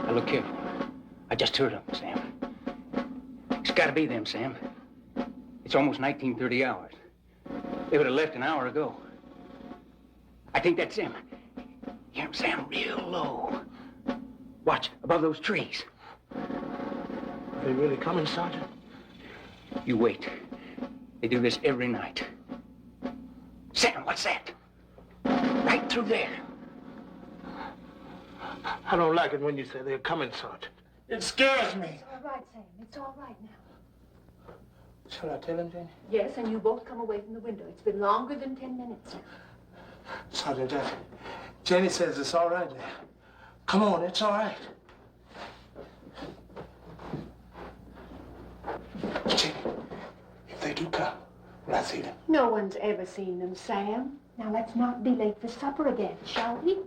Now, look here. I just heard them, Sam. It's gotta be them, Sam. It's almost 1930 hours. They would have left an hour ago. I think that's them. Hear them, Sam, real low. Watch, above those trees. Are they really coming, Sergeant? You wait. They do this every night. Sam, what's that? Right through there. I don't like it when you say they're coming, Sergeant. It scares me. It's all right, Sam. It's all right now. Shall I tell him, Jenny? Yes, and you both come away from the window. It's been longer than 10 minutes now. Sergeant, Jenny says it's all right now. Come on, it's all right. Jenny, if they do come, will I see them? No one's ever seen them, Sam. Now let's not be late for supper again, shall we?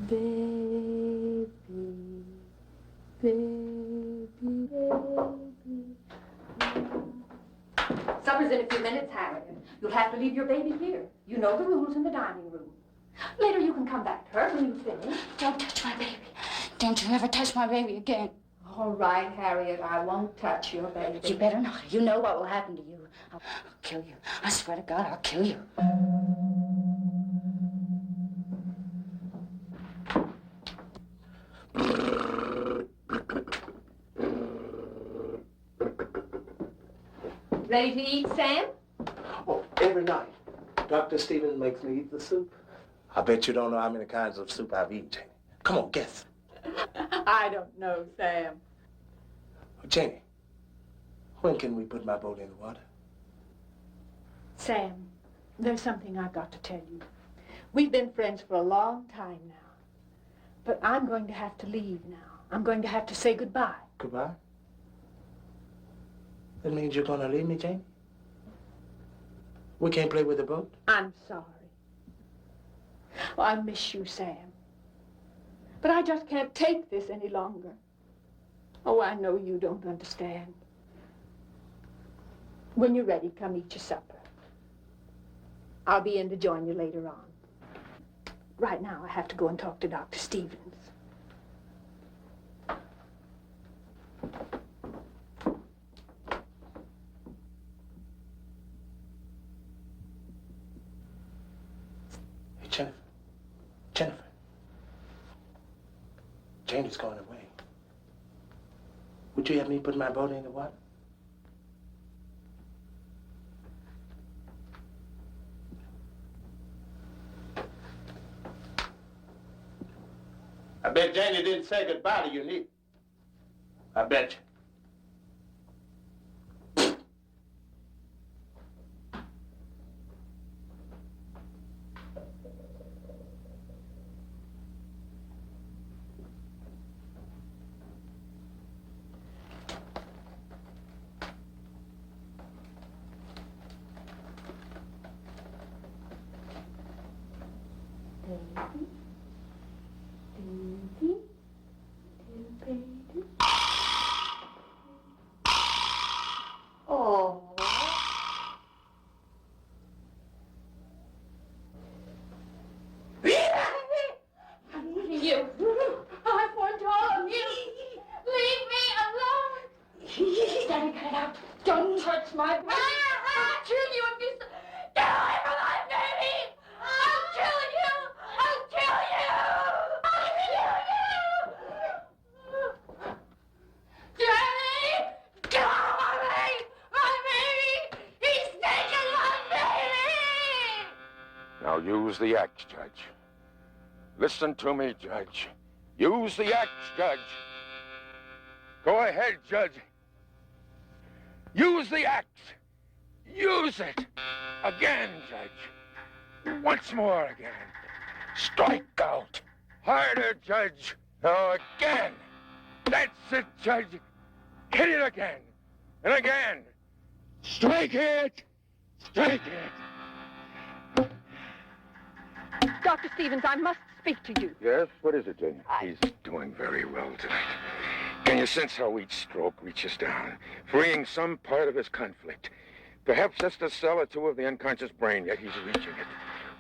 Baby, baby, baby. Supper's in a few minutes, Harriet. You'll have to leave your baby here. You know the rules in the dining room. Later you can come back to her when you finish. Don't touch my baby. Don't you ever touch my baby again. All right, Harriet, I won't touch your baby. You better not. You know what will happen to you. I'll kill you. I swear to God, I'll kill you. Ready to eat, Sam? Oh, every night. Dr. Stevens makes me eat the soup. I bet you don't know how many kinds of soup I've eaten, Jenny. Come on, guess. I don't know, Sam. Oh, Jenny, when can we put my boat in the water? Sam, there's something I've got to tell you. We've been friends for a long time now. But I'm going to have to leave now. I'm going to have to say goodbye. Goodbye? That means you're gonna leave me, Jenny? We can't play with the boat? I'm sorry. Oh, I miss you, Sam. But I just can't take this any longer. Oh, I know you don't understand. When you're ready, come eat your supper. I'll be in to join you later on. Right now, I have to go and talk to Dr. Stevens. Hey, Jennifer. Jennifer. Janie's going away. Would you have me put my boat in the water? I bet Janie didn't say goodbye to you, neither. I bet you. Oh. I'm leaving you. I foretold you. Leave me alone. Daddy, cut it out. Don't touch my baby. I'll kill you if you... Get away from my baby! I'll kill you! I'll kill you! I'll kill you! Daddy! Get off of me! My baby! He's taken my baby! Now use the axe, Judge. Listen to me, Judge. Use the axe, Judge. Go ahead, Judge. Use the axe. Use it. Again, Judge. Once more again. Strike out. Harder, Judge. Now again. That's it, Judge. Hit it again. And again. Strike it. Strike it. Dr. Stevens, I must speak to you. Yes? What is it, Jane? He's doing very well tonight. Can you sense how each stroke reaches down, freeing some part of his conflict? Perhaps just a cell or two of the unconscious brain, yet he's reaching it.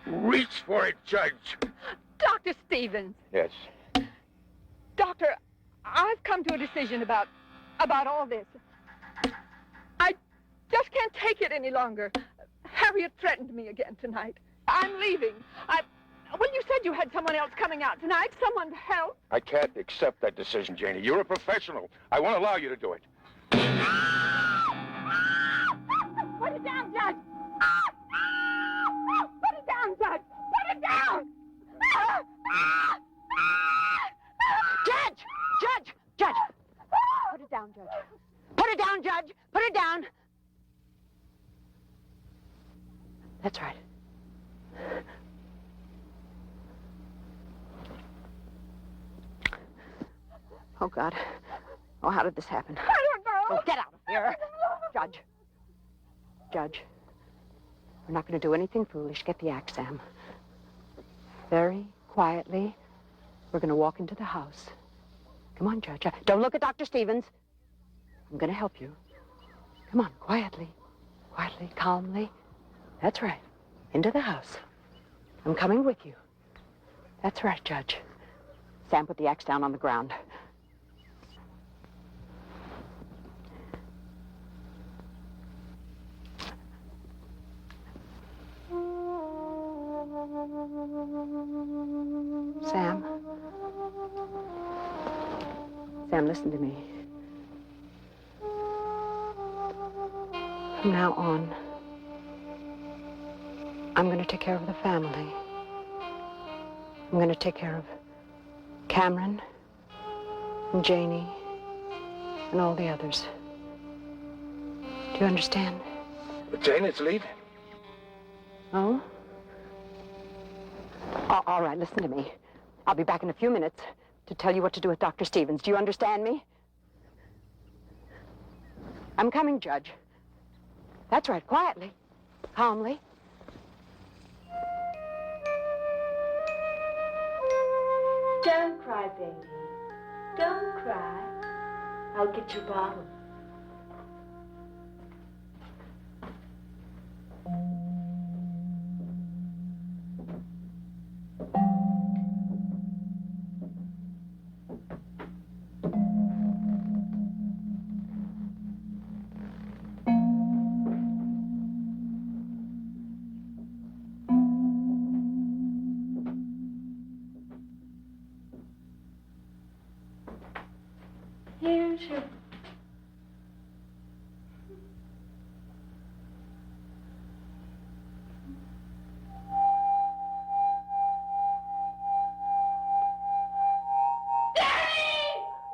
Reach for it, Judge. Dr. Stevens. Yes. Doctor, I've come to a decision about all this. I just can't take it any longer. Harriet threatened me again tonight. I'm leaving. Well, you said you had someone else coming out tonight, someone to help. I can't accept that decision, Janie. You're a professional. I won't allow you to do it. Put it down, Judge. Put it down, Judge. Put it down. Judge! Put it down, Judge. Put it down, Judge! Put it down! That's right. Oh, God. Oh, how did this happen? I don't know. Oh, get out of here. Judge. We're not going to do anything foolish. Get the axe, Sam. Very quietly, we're going to walk into the house. Come on, Judge. Don't look at Dr. Stevens. I'm going to help you. Come on, quietly. Quietly, calmly. That's right. Into the house. I'm coming with you. That's right, Judge. Sam, put the axe down on the ground. Sam. Sam, listen to me. From now on, I'm going to take care of the family. I'm going to take care of Cameron and Janie and all the others. Do you understand? But Janie's leaving. Oh? All right, listen to me. I'll be back in a few minutes to tell you what to do with Dr. Stevens. Do you understand me? I'm coming, Judge. That's right, quietly, calmly. Don't cry, baby. Don't cry. I'll get your bottle. Here's your... Daddy!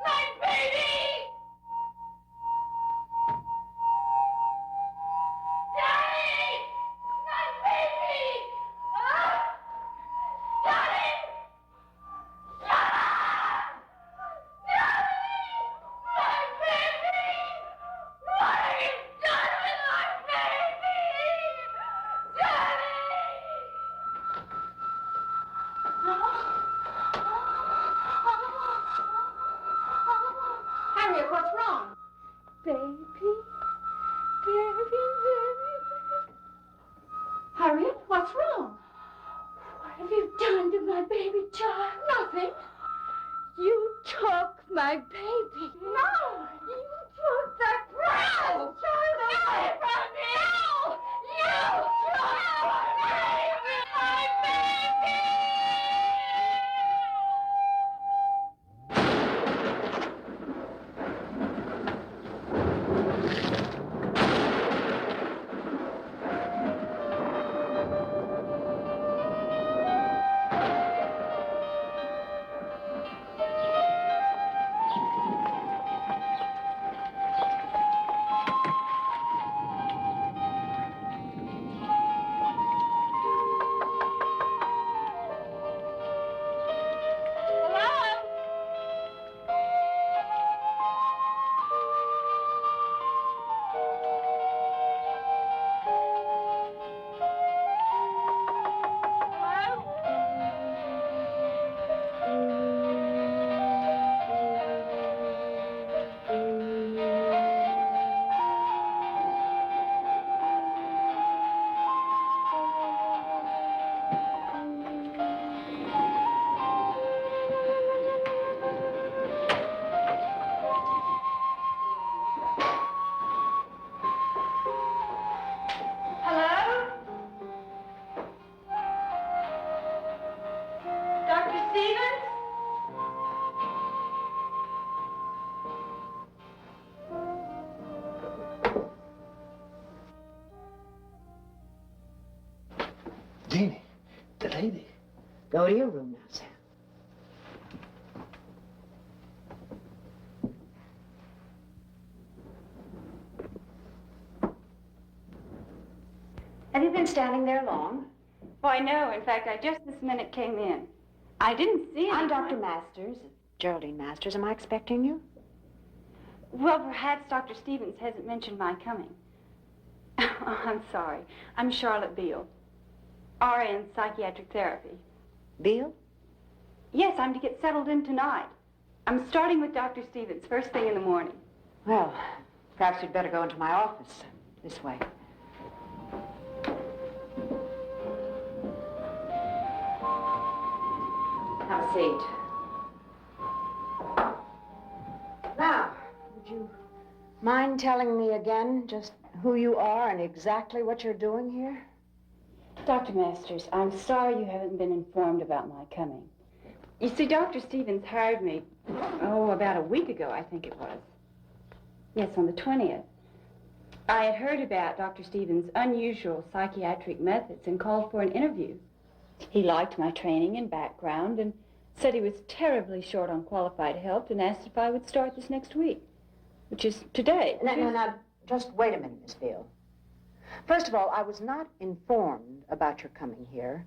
My baby! Daddy! My baby! Daddy! Harriet, what's wrong? Baby. Harriet, what's wrong? What have you done to my baby child? Nothing. You took my baby. No! You took that precious child away from me! No! You took my baby! My baby! Go to your room now, Sam. Have you been standing there long? Why, no. In fact, I just this minute came in. I didn't see anyone. I'm Dr. Masters, Geraldine Masters. Am I expecting you? Well, perhaps Dr. Stevens hasn't mentioned my coming. I'm sorry. I'm Charlotte Beale, RA in psychiatric therapy. Beale? Yes, I'm to get settled in tonight. I'm starting with Dr. Stevens first thing in the morning. Well, perhaps you'd better go into my office. This way. Have a seat. Now, would you mind telling me again just who you are and exactly what you're doing here? Dr. Masters, I'm sorry you haven't been informed about my coming. You see, Dr. Stevens hired me, about a week ago, I think it was. Yes, on the 20th. I had heard about Dr. Stevens' unusual psychiatric methods and called for an interview. He liked my training and background and said he was terribly short on qualified help and asked if I would start this next week, which is today. Now, just wait a minute, Miss Beale. First of all, I was not informed about your coming here.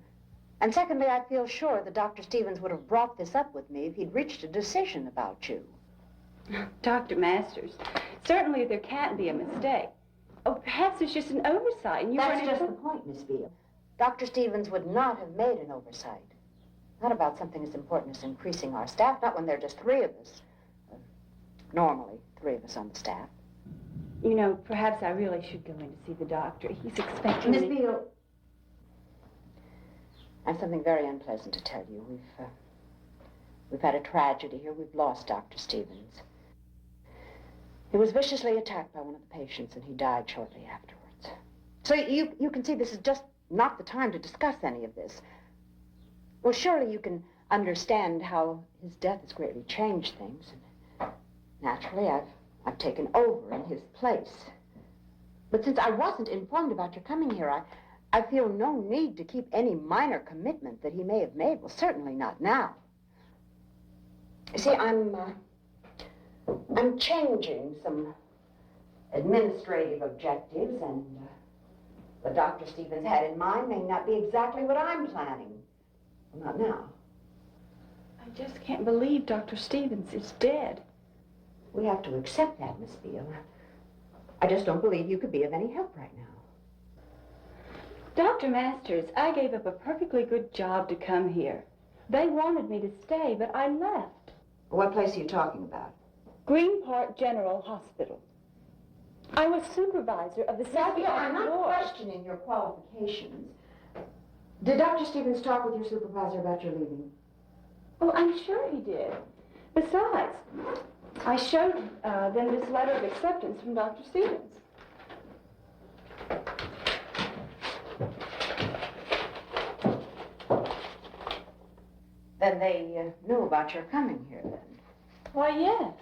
And secondly, I feel sure that Dr. Stevens would have brought this up with me if he'd reached a decision about you. Dr. Masters, certainly there can't be a mistake. Oh, perhaps it's just an oversight and you That's weren't just the informed. point, Miss Beale. Dr. Stevens would not have made an oversight. Not about something as important as increasing our staff, not when there are just 3 of us. Normally, 3 of us on the staff. You know, perhaps I really should go in to see the doctor. He's expecting Miss me. Beale, I have something very unpleasant to tell you. We've had a tragedy here. We've lost Dr. Stevens. He was viciously attacked by one of the patients, and he died shortly afterwards. So you can see this is just not the time to discuss any of this. Well, surely you can understand how his death has greatly changed things. And naturally, I've taken over in his place. But since I wasn't informed about your coming here, I feel no need to keep any minor commitment that he may have made. Well, certainly not now. You see, I'm changing some administrative objectives, and what Dr. Stevens had in mind may not be exactly what I'm planning. Well, not now. I just can't believe Dr. Stevens is dead. We have to accept that, Miss Beale. I just don't believe you could be of any help right now. Dr. Masters, I gave up a perfectly good job to come here. They wanted me to stay, but I left. What place are you talking about? Green Park General Hospital. I was supervisor of the Miss Beale, I'm psychiatric not ward. questioning your qualifications. Did Dr. Stevens talk with your supervisor about your leaving? Oh, I'm sure he did. Besides, I showed them this letter of acceptance from Dr. Stevens. Then they knew about your coming here, then. Why, yes.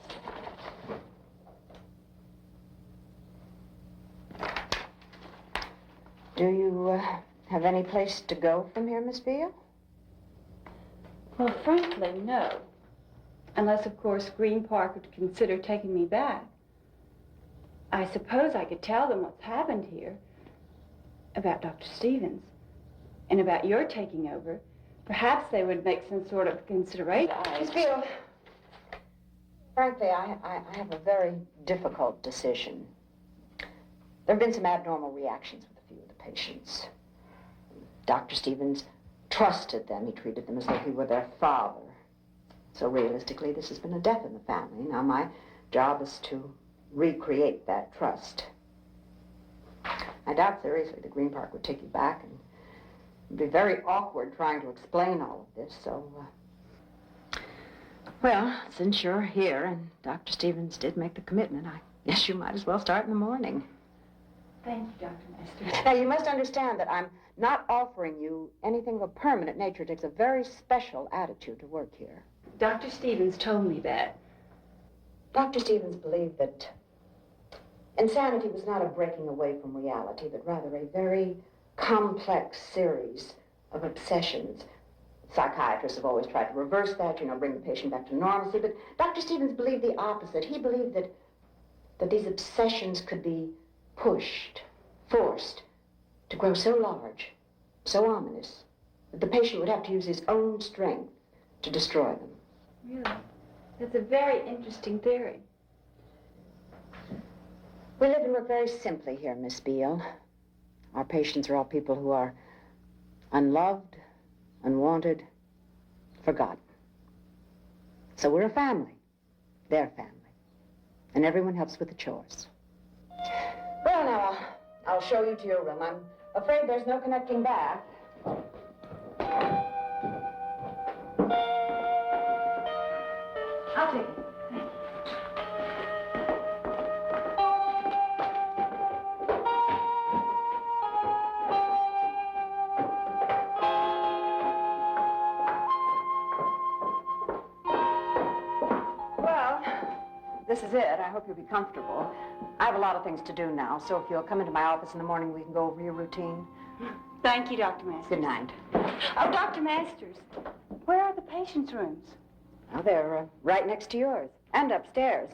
Do you have any place to go from here, Miss Beale? Well, frankly, no. Unless, of course, Green Park would consider taking me back. I suppose I could tell them what's happened here. About Dr. Stevens. And about your taking over. Perhaps they would make some sort of consideration. Miss Beale, frankly, I have a very difficult decision. There have been some abnormal reactions with a few of the patients. Dr. Stevens trusted them. He treated them as though he were their father. So realistically, this has been a death in the family. Now, my job is to recreate that trust. I doubt seriously that Green Park would take you back, and it'd be very awkward trying to explain all of this, so... Well, since you're here and Dr. Stevens did make the commitment, I guess you might as well start in the morning. Thank you, Dr. Masters. Now, you must understand that I'm not offering you anything of a permanent nature. It takes a very special attitude to work here. Dr. Stevens told me that. Dr. Stevens believed that insanity was not a breaking away from reality, but rather a very complex series of obsessions, Psychiatrists have always tried to reverse that, bring the patient back to normalcy, but Dr. Stevens believed the opposite. He believed that these obsessions could be pushed, forced to grow so large, so ominous, that the patient would have to use his own strength to destroy them. Really? That's a very interesting theory. We live and work very simply here, Miss Beale. Our patients are all people who are unloved, unwanted, forgotten. So we're a family, their family. And everyone helps with the chores. Well, now, I'll show you to your room. I'm afraid there's no connecting bath. I'll take it. Well, this is it. I hope you'll be comfortable. I have a lot of things to do now, so if you'll come into my office in the morning, we can go over your routine. Thank you, Dr. Masters. Good night. Oh, Dr. Masters, where are the patients' rooms? Well, they're right next to yours and upstairs.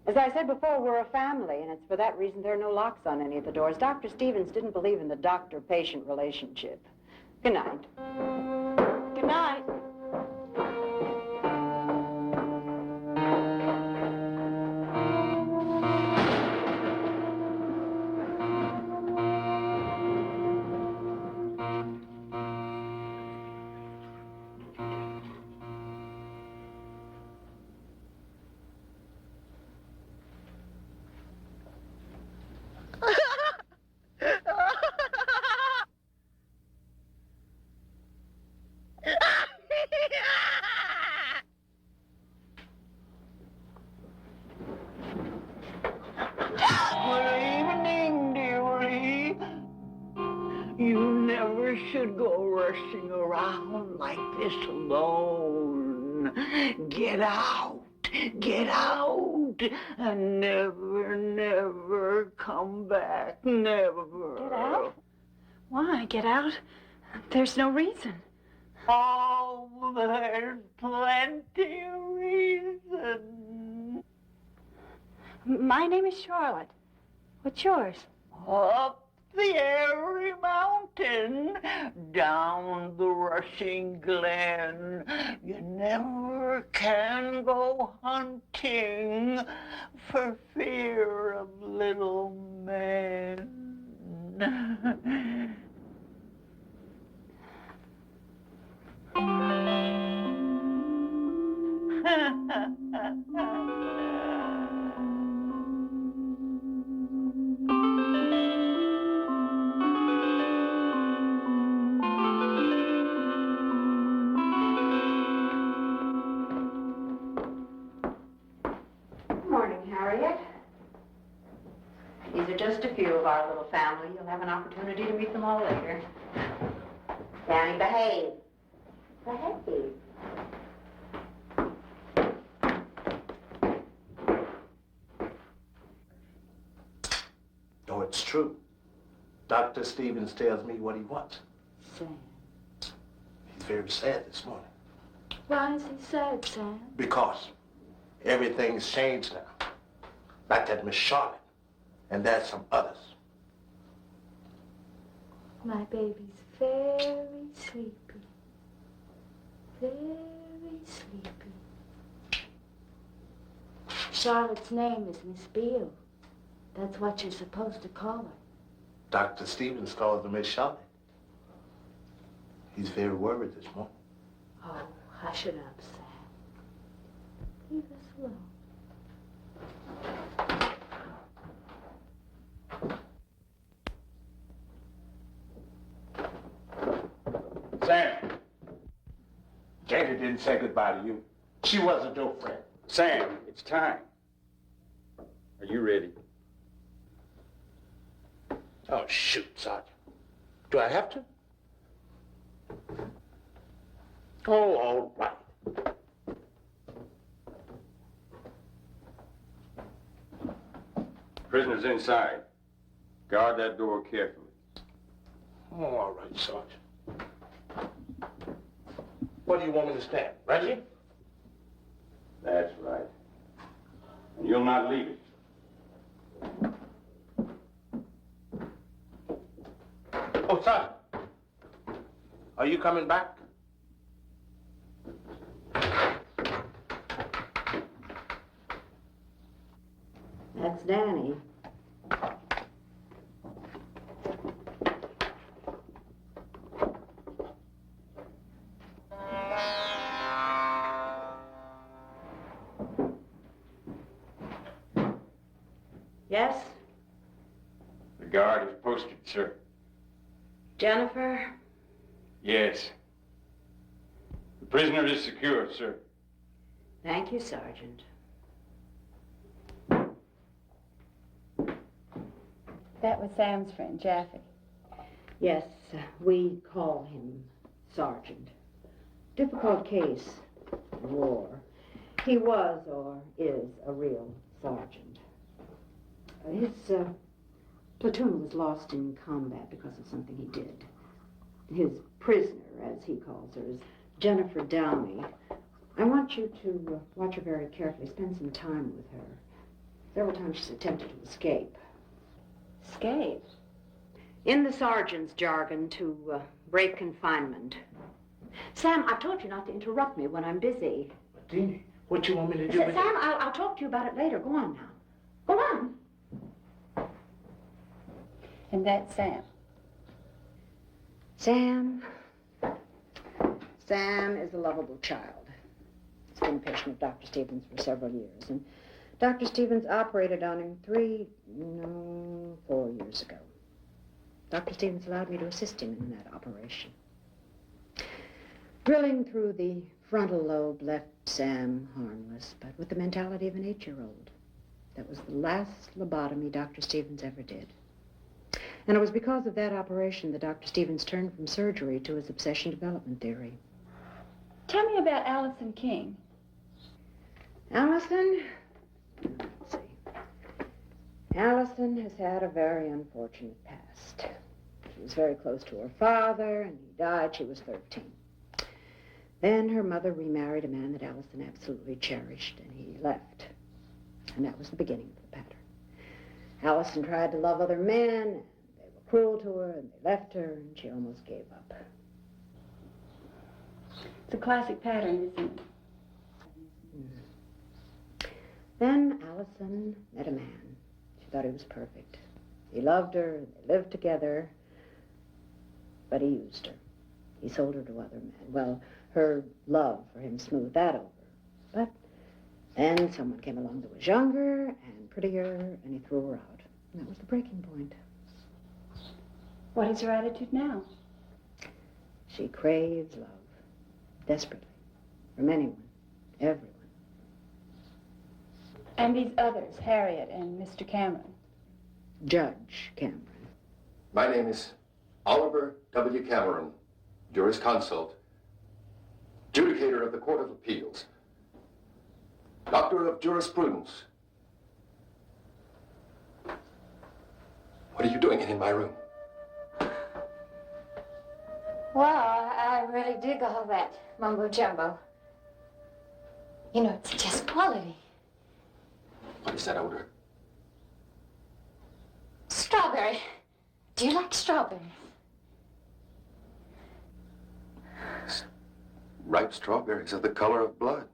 As I said before, we're a family, and it's for that reason there are no locks on any of the doors. Dr. Stevens didn't believe in the doctor-patient relationship. Good night. Good night. Should go rushing around like this alone. Get out, and never, never come back, never. Get out? Why get out? There's no reason. Oh, there's plenty of reason. My name is Charlotte. What's yours? Up the airy mountain, down the rushing glen. You never can go hunting for fear of little men. Harriet. These are just a few of our little family. You'll have an opportunity to meet them all later. Danny, behave. Behave. No, it's true. Dr. Stevens tells me what he wants. Sam. He's very sad this morning. Why is he sad, Sam? Because everything's changed now. Like that Miss Charlotte. And there's some others. My baby's very sleepy. Very sleepy. Charlotte's name is Miss Beale. That's what you're supposed to call her. Dr. Stevens calls her Miss Charlotte. He's very worried this morning. Oh, hush it up, Sam. Leave us alone. Sam. Jada didn't say goodbye to you. She wasn't your friend. Sam, it's time. Are you ready? Oh, shoot, Sergeant. Do I have to? Oh, all right. Prisoners inside. Guard that door carefully. Oh, all right, Sergeant. Where do you want me to stand? Reggie? That's right. And you'll not leave it. Oh, Sergeant. Are you coming back? That's Danny. Yes, The guard is posted, sir. Jennifer? Yes. The prisoner is secure, sir. Thank you, Sergeant. That was Sam's friend, Jaffe. Yes, we call him Sergeant. Difficult case. War. He was or is a real sergeant. His platoon was lost in combat because of something he did. His prisoner, as he calls her, is Jennifer Downey. I want you to watch her very carefully, spend some time with her. Several times she's attempted to escape. Escape? In the sergeant's jargon, to break confinement. Sam, I've told you not to interrupt me when I'm busy. But, Deanie, what you want me to do? Sam, I'll talk to you about it later. Go on now. Go on. And that's Sam. Sam is a lovable child. He's been a patient of Dr. Stevens for several years, and Dr. Stevens operated on him 4 years ago. Dr. Stevens allowed me to assist him in that operation. Drilling through the frontal lobe left Sam harmless, but with the mentality of an 8-year-old. That was the last lobotomy Dr. Stevens ever did. And it was because of that operation that Dr. Stevens turned from surgery to his obsession development theory. Tell me about Allison King. Allison? Let's see. Allison has had a very unfortunate past. She was very close to her father, and he died. She was 13. Then her mother remarried a man that Allison absolutely cherished, and he left. And that was the beginning of the pattern. Allison tried to love other men. They were cruel to her, and they left her, and she almost gave up. It's a classic pattern, isn't it? Then Allison met a man. She thought he was perfect. He loved her, they lived together, but he used her. He sold her to other men. Well, her love for him smoothed that over. But then someone came along that was younger and prettier, and he threw her out. And that was the breaking point. What is her attitude now? She craves love, desperately, from anyone, everyone. And these others, Harriet and Mr. Cameron. Judge Cameron. My name is Oliver W. Cameron, jurisconsult, judicator of the Court of Appeals, doctor of jurisprudence. What are you doing in my room? Well, I really dig all that mumbo jumbo. You know, it's just quality. What is that odor? Strawberry. Do you like strawberries? Ripe strawberries are the color of blood.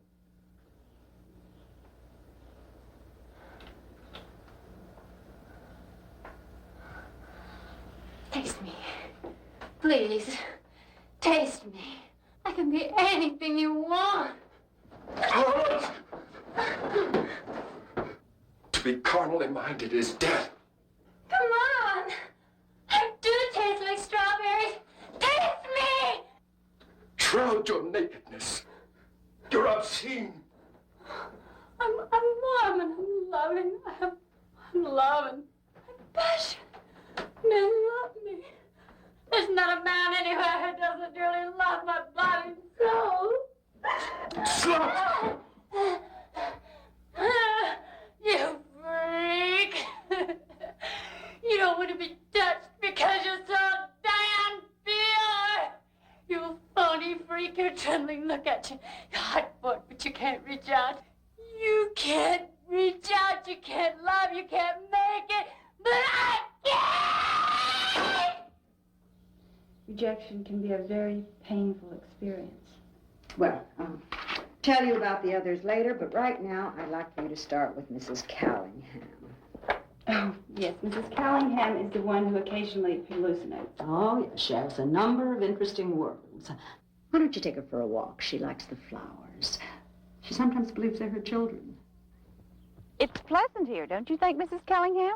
Taste me. Please. Taste me. I can be anything you want. To be carnally minded is death. Come on. I do taste like strawberries. Taste me. Shroud your nakedness. You're obscene. I'm warm and I'm loving. I'm loving. I'm passionate. Men love me. There's not a man anywhere who doesn't really love my body and soul. Slut! You freak. You don't want to be touched because you're so damn pure. You phony freak, you're trembling Look at you. You're hot foot, but you can't reach out. You can't reach out. You can't love. You can't make it. But I can! Rejection can be a very painful experience. Well, I'll tell you about the others later, but right now I'd like for you to start with Mrs. Callingham. Oh, yes, Mrs. Callingham is the one who occasionally hallucinates. Oh, yes, she has a number of interesting words. Why don't you take her for a walk? She likes the flowers. She sometimes believes they're her children. It's pleasant here, don't you think, Mrs. Callingham?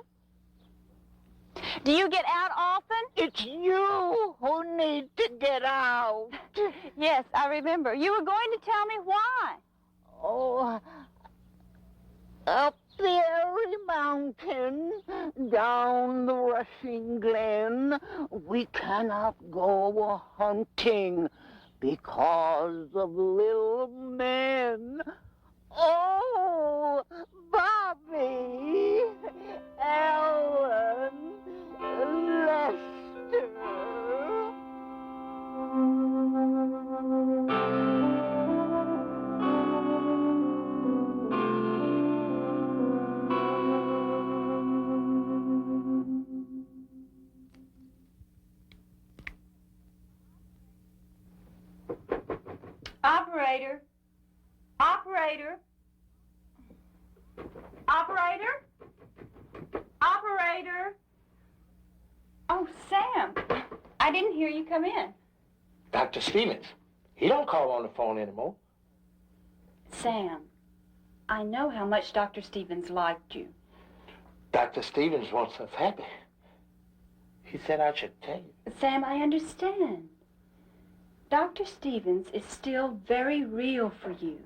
Do you get out often? It's you who need to get out. Yes, I remember. You were going to tell me why. Oh, up the airy mountain, down the rushing glen, we cannot go hunting because of little men. Oh, Bobby, Ellen, Lester. Operator. Operator. Operator. Operator. Oh, Sam. I didn't hear you come in. Dr. Stevens, he don't call on the phone anymore. Sam, I know how much Dr. Stevens liked you. Dr. Stevens wants us happy. He said I should tell you. Sam, I understand. Dr. Stevens is still very real for you.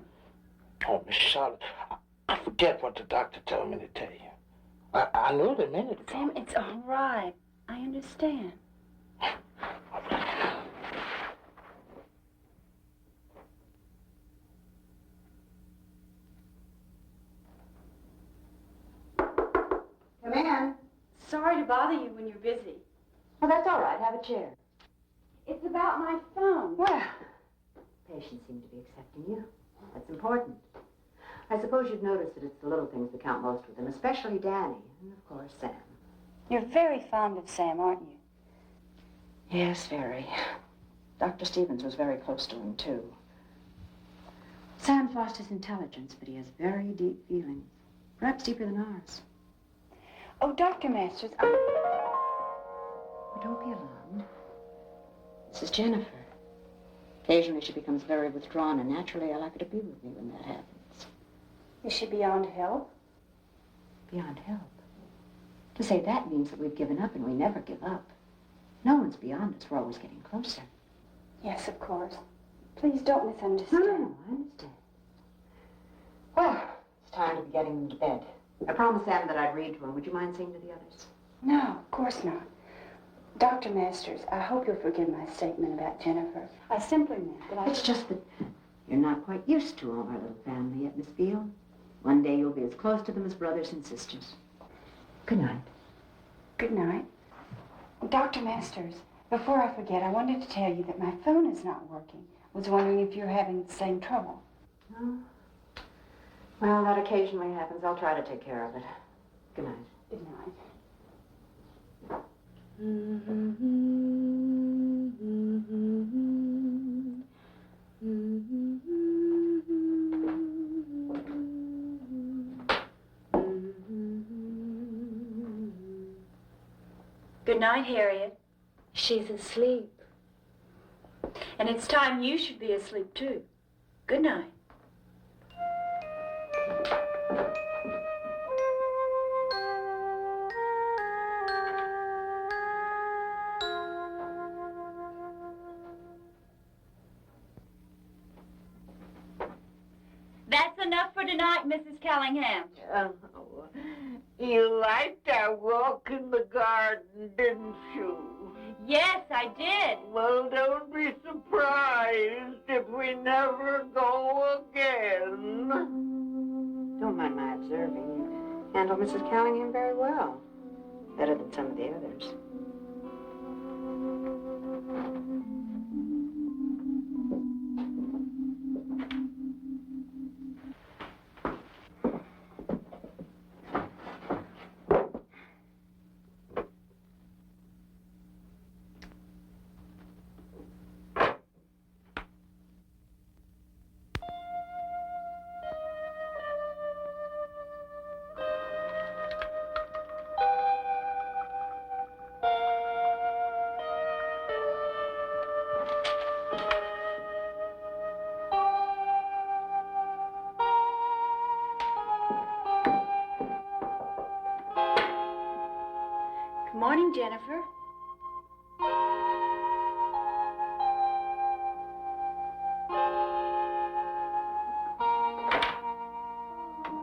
Oh, Miss Charlotte, I forget what the doctor told me to tell you. I knew it a minute ago. Sam, it's all right. I understand. Come in. Sorry to bother you when you're busy. Well, that's all right. Have a chair. It's about my phone. Well, patients seem to be accepting you. That's important. I suppose you've noticed that it's the little things that count most with them, especially Danny, and of course Sam. You're very fond of Sam, aren't you? Yes, very. Dr. Stevens was very close to him, too. Sam's lost his intelligence, but he has very deep feelings, perhaps deeper than ours. Oh, Dr. Masters, Oh, don't be alarmed. This is Jennifer. Occasionally she becomes very withdrawn, and naturally I like her to be with me when that happens. Is she beyond help? Beyond help? To say that means that we've given up, and we never give up. No one's beyond us. We're always getting closer. Yes, of course. Please don't misunderstand. No, I understand. Well, it's time to be getting them to bed. I promised Sam that I'd read to him. Would you mind seeing to the others? No, of course not. Dr. Masters, I hope you'll forgive my statement about Jennifer. I simply meant that It's just that you're not quite used to all our little family yet, Miss Field. One day you'll be as close to them as brothers and sisters. Good night. Good night. Dr. Masters, before I forget, I wanted to tell you that my phone is not working. I was wondering if you're having the same trouble. No. Well, that occasionally happens. I'll try to take care of it. Good night. Good night. Good night, Harriet. She's asleep. And it's time you should be asleep, too. Good night. That's enough for tonight, Mrs. Callingham. Oh, you liked our walk in the garden, didn't you? Yes, I did. Well, don't be surprised if we never go again. Don't mind my observing. You handle Mrs. Callingham very well. Better than some of the others. Morning, Jennifer.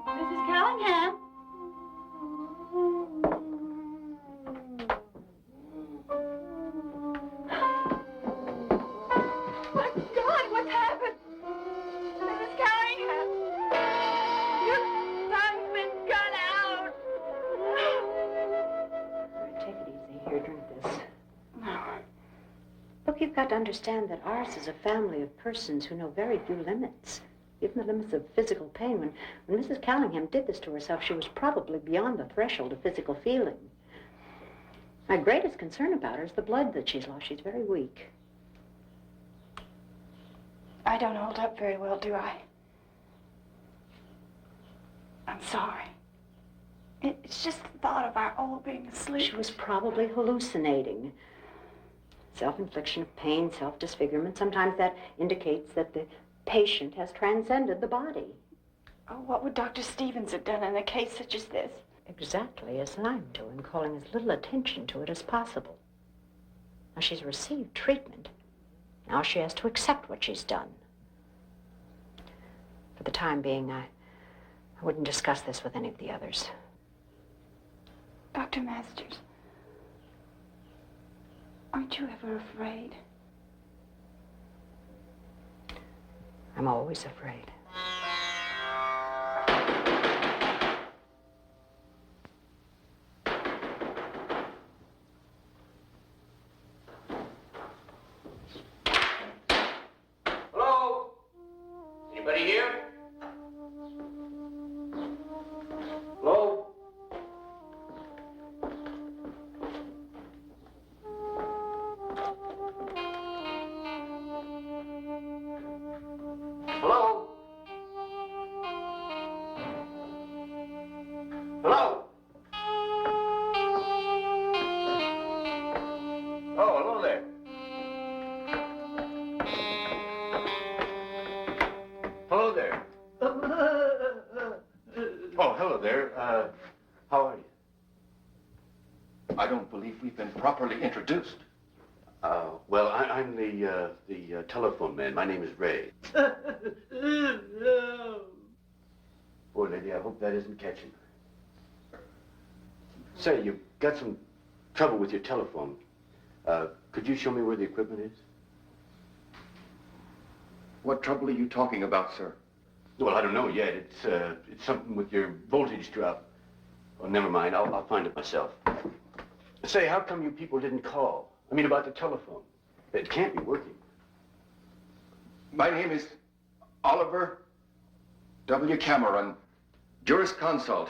Mrs. Callingham. My God, what's happened? Mrs. Callingham, your son's been gun out. Take it easy. Here, drink this. Look, you've got to understand that ours is a family of persons who know very few limits. Even the limits of physical pain. When Mrs. Callingham did this to herself, she was probably beyond the threshold of physical feeling. My greatest concern about her is the blood that she's lost. She's very weak. I don't hold up very well, do I? I'm sorry. It's just the thought of our all being asleep. She was probably hallucinating. Self-infliction of pain, self-disfigurement, sometimes that indicates that the patient has transcended the body. Oh, what would Dr. Stevens have done in a case such as this? Exactly as I'm doing, calling as little attention to it as possible. Now, she's received treatment. Now she has to accept what she's done. For the time being, I wouldn't discuss this with any of the others. Dr. Masters, aren't you ever afraid? I'm always afraid. Hello? Anybody here? Hello? Hello? Hello? Oh, hello there. Hello there. Oh, hello there. How are you? I don't believe we've been properly introduced. Well, I'm the telephone man. My name is Ray. Poor lady, I hope that isn't catching. Say, you've got some trouble with your telephone. Could you show me where the equipment is? What trouble are you talking about, sir? Well, I don't know yet. It's something with your voltage drop. Oh, never mind. I'll find it myself. Say, how come you people didn't call? I mean, about the telephone. It can't be working. My name is Oliver W. Cameron, jurisconsult,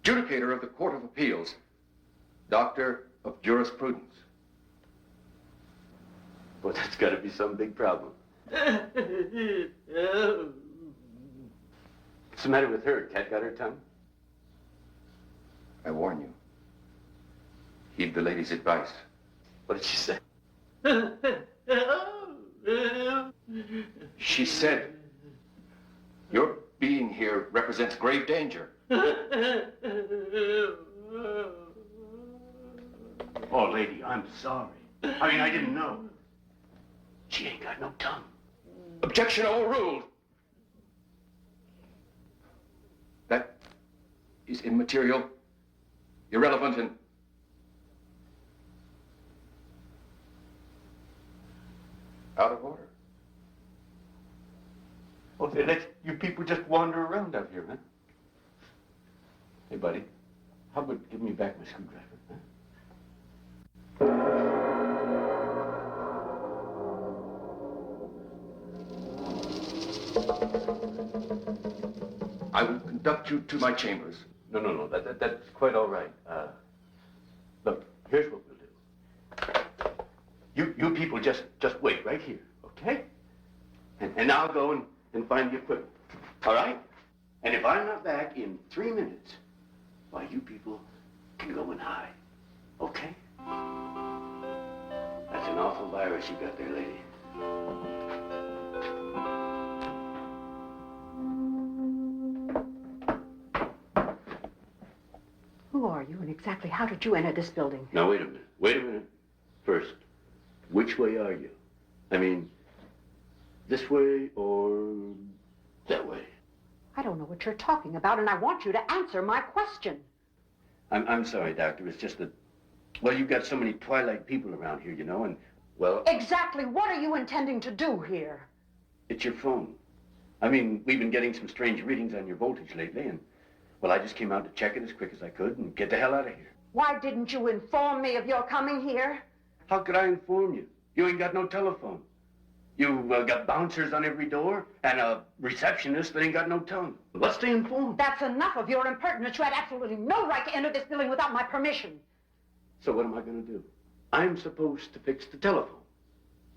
judicator of the Court of Appeals, doctor of jurisprudence. Well, that's got to be some big problem. What's the matter with her? Cat got her tongue? I warn you. Heed the lady's advice. What did she say? She said, your being here represents grave danger. Oh, lady, I'm sorry. I mean, I didn't know. She ain't got no tongue. Objection overruled. That is immaterial, irrelevant, and out of order. Oh, they let you people just wander around out here, huh? Hey, buddy, how about give me back my screwdriver, huh? I will conduct you to my chambers. No, that's quite all right. Look, here's what we'll do. You people just wait right here, okay? And I'll go and find the equipment, all right? And if I'm not back in 3 minutes, why, you people can go and hide, okay? That's an awful virus you got there, lady. Who are are you and exactly how did you enter this building? Now, wait a minute. Wait a minute. First, which way are you? I mean, this way or that way? I don't know what you're talking about, and I want you to answer my question. I'm sorry, Doctor. It's just that, well, you've got so many Twilight people around here, you know, and, well... Exactly what are you intending to do here? It's your phone. I mean, we've been getting some strange readings on your voltage lately, and, well, I just came out to check it as quick as I could and get the hell out of here. Why didn't you inform me of your coming here? How could I inform you? You ain't got no telephone. You got bouncers on every door and a receptionist that ain't got no tongue. What's to inform? That's enough of your impertinence. You had absolutely no right to enter this building without my permission. So what am I going to do? I'm supposed to fix the telephone.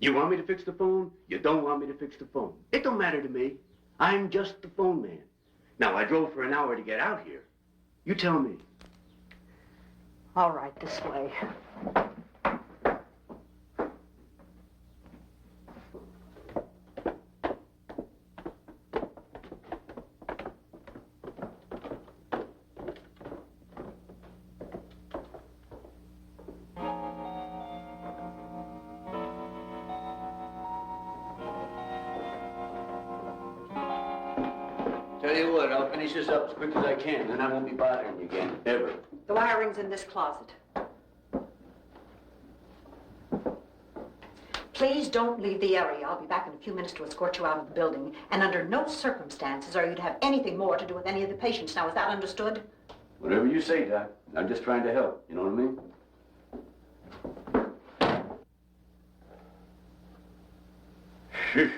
You want me to fix the phone? You don't want me to fix the phone. It don't matter to me. I'm just the phone man. Now, I drove for an hour to get out here. You tell me. All right, this way. Tell you what, I'll finish this up as quick as I can, then I won't be bothering you again, ever. The wiring's in this closet. Please don't leave the area. I'll be back in a few minutes to escort you out of the building. And under no circumstances are you to have anything more to do with any of the patients. Now, is that understood? Whatever you say, Doc. I'm just trying to help. You know what I mean? Phew.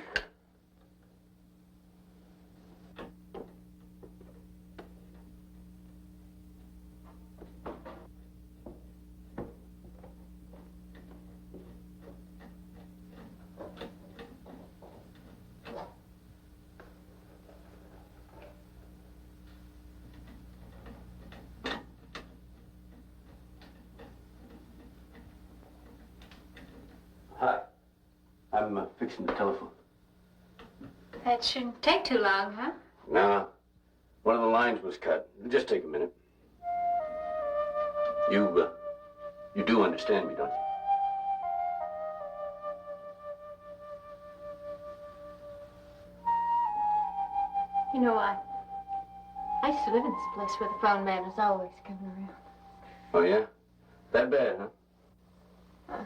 Hi. I'm fixing the telephone. That shouldn't take too long, huh? No. One of the lines was cut. It'll just take a minute. You do understand me, don't you? You know, I used to live in this place where the phone man was always coming around. Oh, yeah? That bad, huh?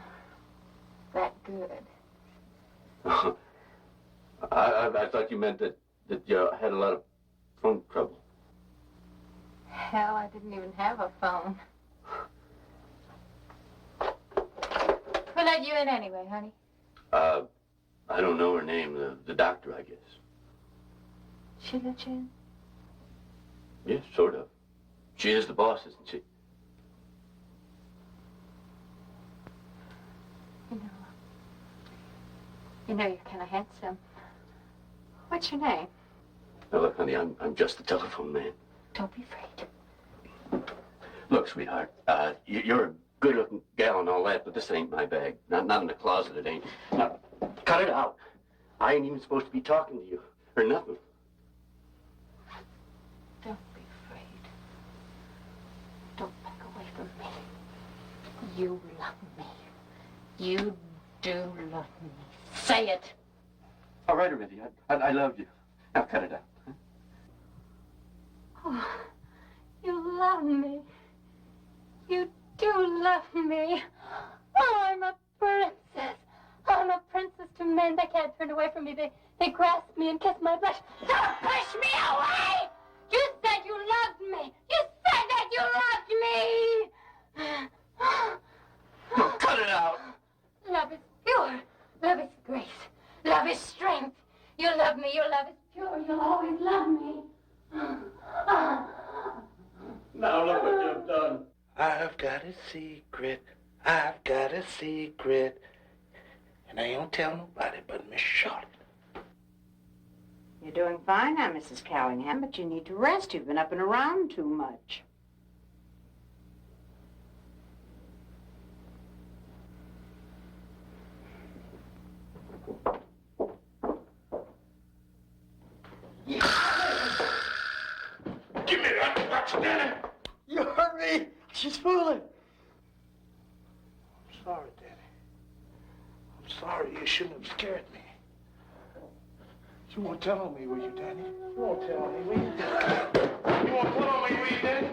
That good. I thought you meant that you had a lot of phone trouble. Hell, I didn't even have a phone. Who let you in anyway, honey? I don't know her name. The doctor, I guess. She let you in? Yes, sort of. She is the boss, isn't she? You know, you're kind of handsome. What's your name? Now, look, honey, I'm just the telephone man. Don't be afraid. Look, sweetheart, you're a good-looking gal and all that, but this ain't my bag. Not in the closet, it ain't. Now, cut it out. I ain't even supposed to be talking to you, or nothing. Don't be afraid. Don't back away from me. You love me. You do love me. Say it. All right, already. I love you. Now, cut it out. Huh? Oh, you love me. You do love me. Oh, I'm a princess. I'm a princess to men. They can't turn away from me. They grasp me and kiss my flesh. Don't push me away! You said you loved me. You said that you loved me. No, cut it out. Love is pure. Love is grace. Love is strength. You love me. Your love is pure. You'll always love me. Now look what you've done. I've got a secret. I've got a secret. And I ain't gonna tell nobody but Miss Charlotte. You're doing fine now, Mrs. Callingham, but you need to rest. You've been up and around too much. Give me that watch, Danny. You hurt me. She's fooling. I'm sorry, Danny. I'm sorry. You shouldn't have scared me. You won't tell on me, will you, Danny? You won't tell on me, will you? You won't tell on me, will you, Danny?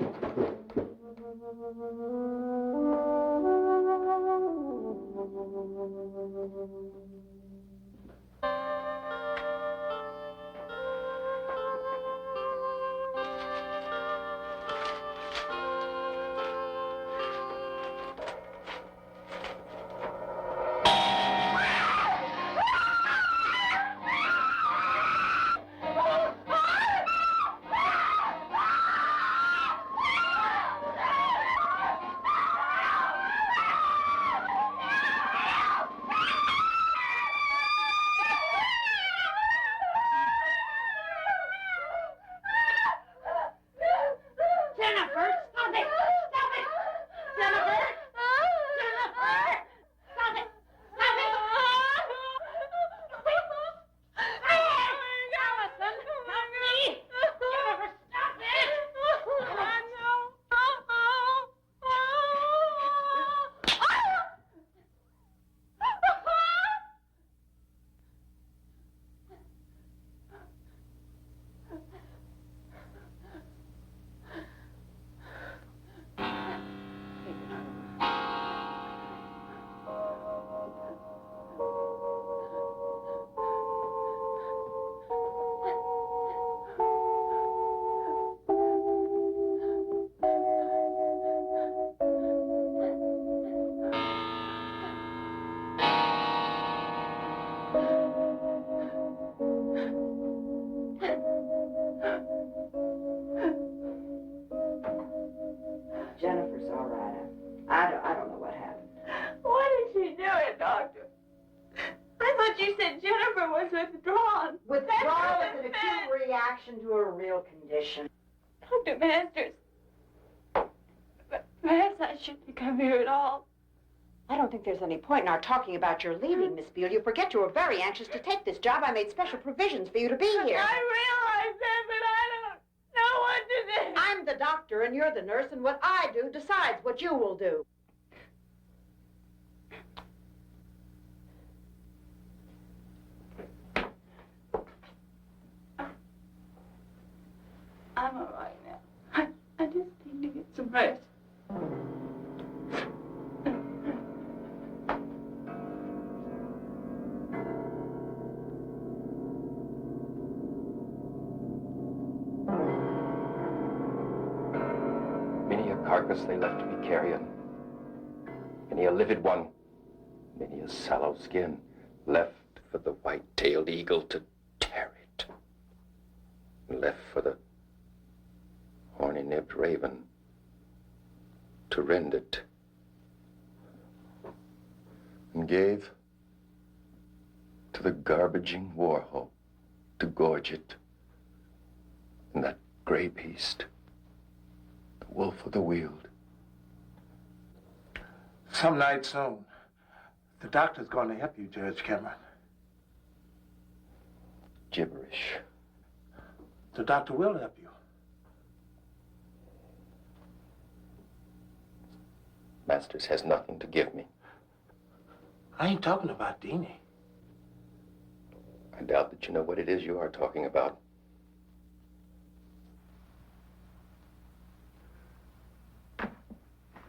Jennifer's all right. I don't know what happened. Why did she do it, Doctor? I thought you said Jennifer was withdrawn. Withdrawal is an acute reaction to a real condition. Dr. Masters, perhaps I shouldn't come here at all. I don't think there's any point in our talking about your leaving, Miss Beale. You forget you were very anxious to take this job. I made special provisions for you to be here. I realize that, but I don't know what to do. I'm the doctor and you're the nurse, and what I do decides what you will do. I'm all right now. I just need to get some rest. Many a carcass they left me carrion, many a livid one, many a sallow skin left for the white-tailed eagle to tear it, and left for the horny-nibbed raven to rend it, and gave to the garbaging warhole to gorge it, and that gray beast, the wolf of the Weald. Some night soon, the doctor's going to help you, Judge Cameron. Gibberish. The doctor will help you. Masters has nothing to give me. I ain't talking about Deanie. I doubt that you know what it is you are talking about.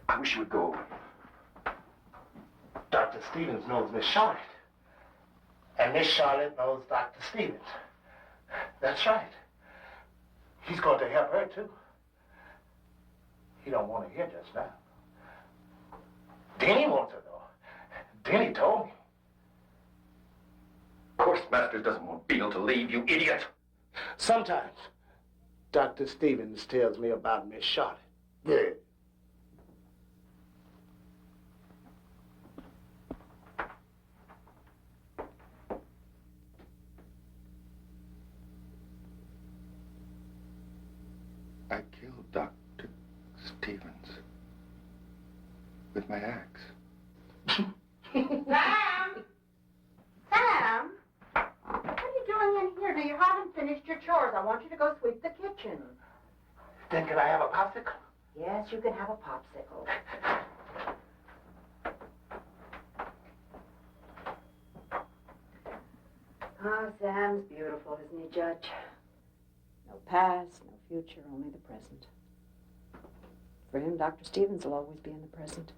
I wish you would go away. Dr. Stevens knows Miss Charlotte. And Miss Charlotte knows Dr. Stevens. That's right. He's going to help her, too. He don't want to hear just now. Denny wants to know. Denny told me. Of course, Masters doesn't want Beale to leave, you idiot. Sometimes Dr. Stevens tells me about Miss Charlotte. Good. I killed Dr. Stevens with my axe. Sam! Sam! What are you doing in here? Now, you haven't finished your chores. I want you to go sweep the kitchen. Then can I have a popsicle? Yes, you can have a popsicle. Oh, Sam's beautiful, isn't he, Judge? No past, no future, only the present. For him, Dr. Stevens will always be in the present.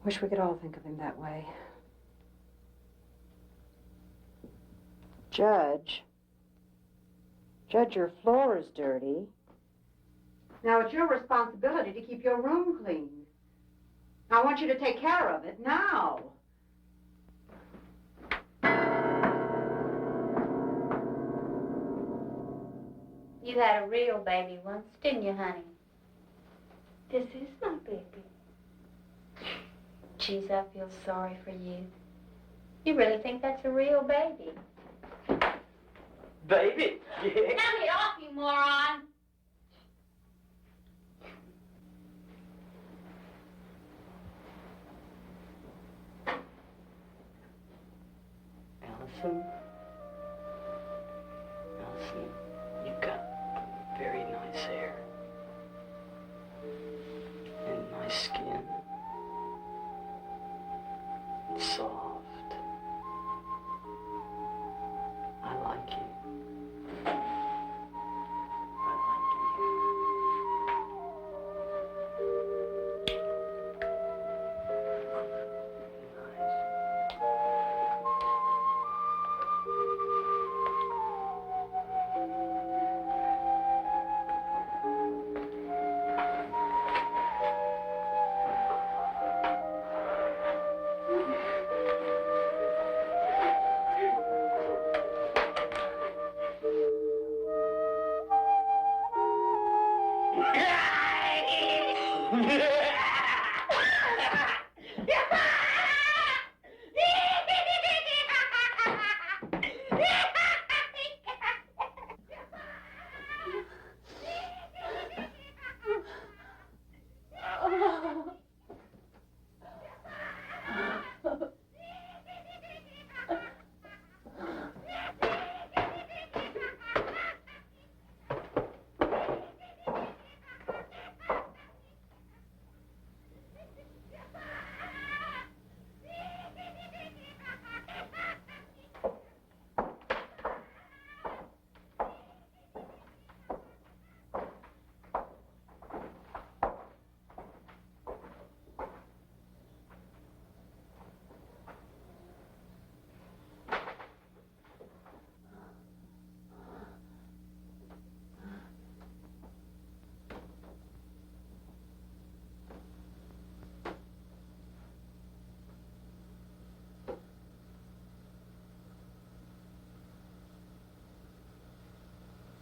Wish we could all think of him that way. Judge, your floor is dirty. Now, it's your responsibility to keep your room clean. I want you to take care of it now. You had a real baby once, didn't you, honey? This is my baby. Geez, I feel sorry for you. You really think that's a real baby? Baby? Yeah. Now get off, you moron! Allison? Allison, you've got very nice hair. And nice skin. And soft. I like you. I like you.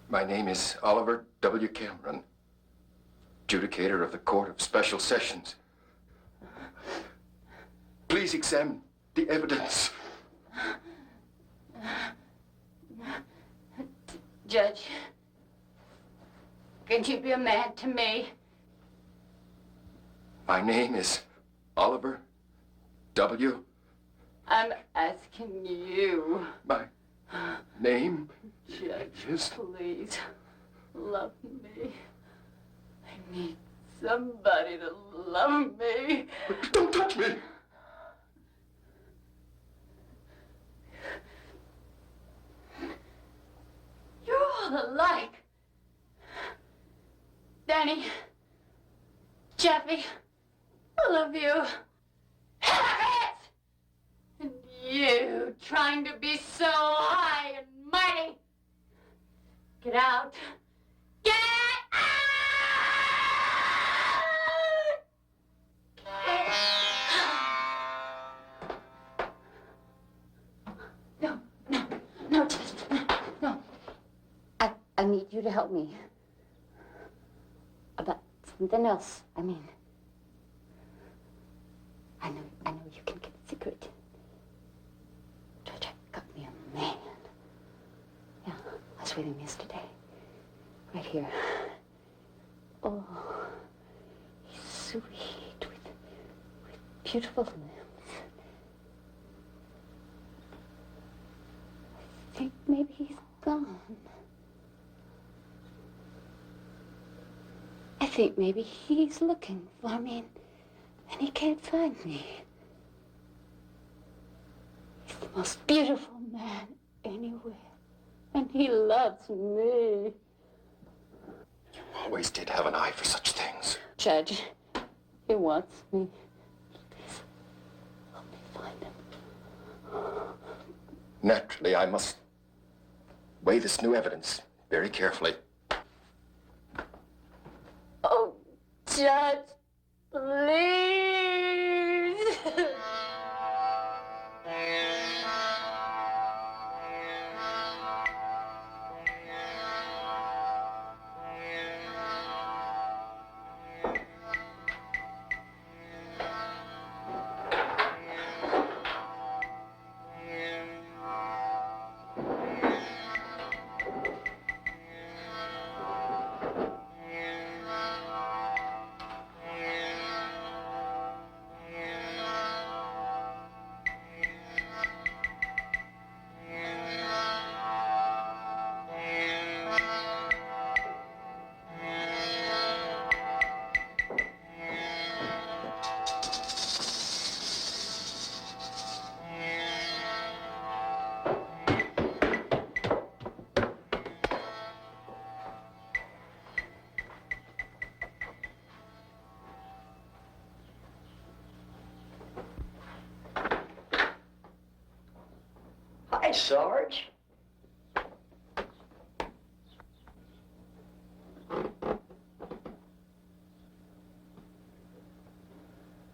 My name is Oliver W. Cameron, adjudicator of the Court of Special Sessions. Please examine the evidence. Judge, can you be a man to me? My name is Oliver W. I'm asking you. My name Judge, is... please, love me. I need somebody to love me. Don't touch me! You're all alike. Danny, Jeffy, all of you. Hypocrites! And you trying to be so high and mighty. Get out. Get out! No, just, no. I need you to help me. About something else, I mean. I know you can keep a secret. Georgia got me a man. Yeah, I was with him yesterday. Right here. Oh, he's sweet with beautiful limbs. I think maybe he's gone. I think maybe he's looking for me and he can't find me. He's the most beautiful man anywhere. And he loves me. You always did have an eye for such things. Judge, he wants me. Please, help me find him. Naturally, I must weigh this new evidence very carefully. Oh, Judge, please. Hi, Sarge.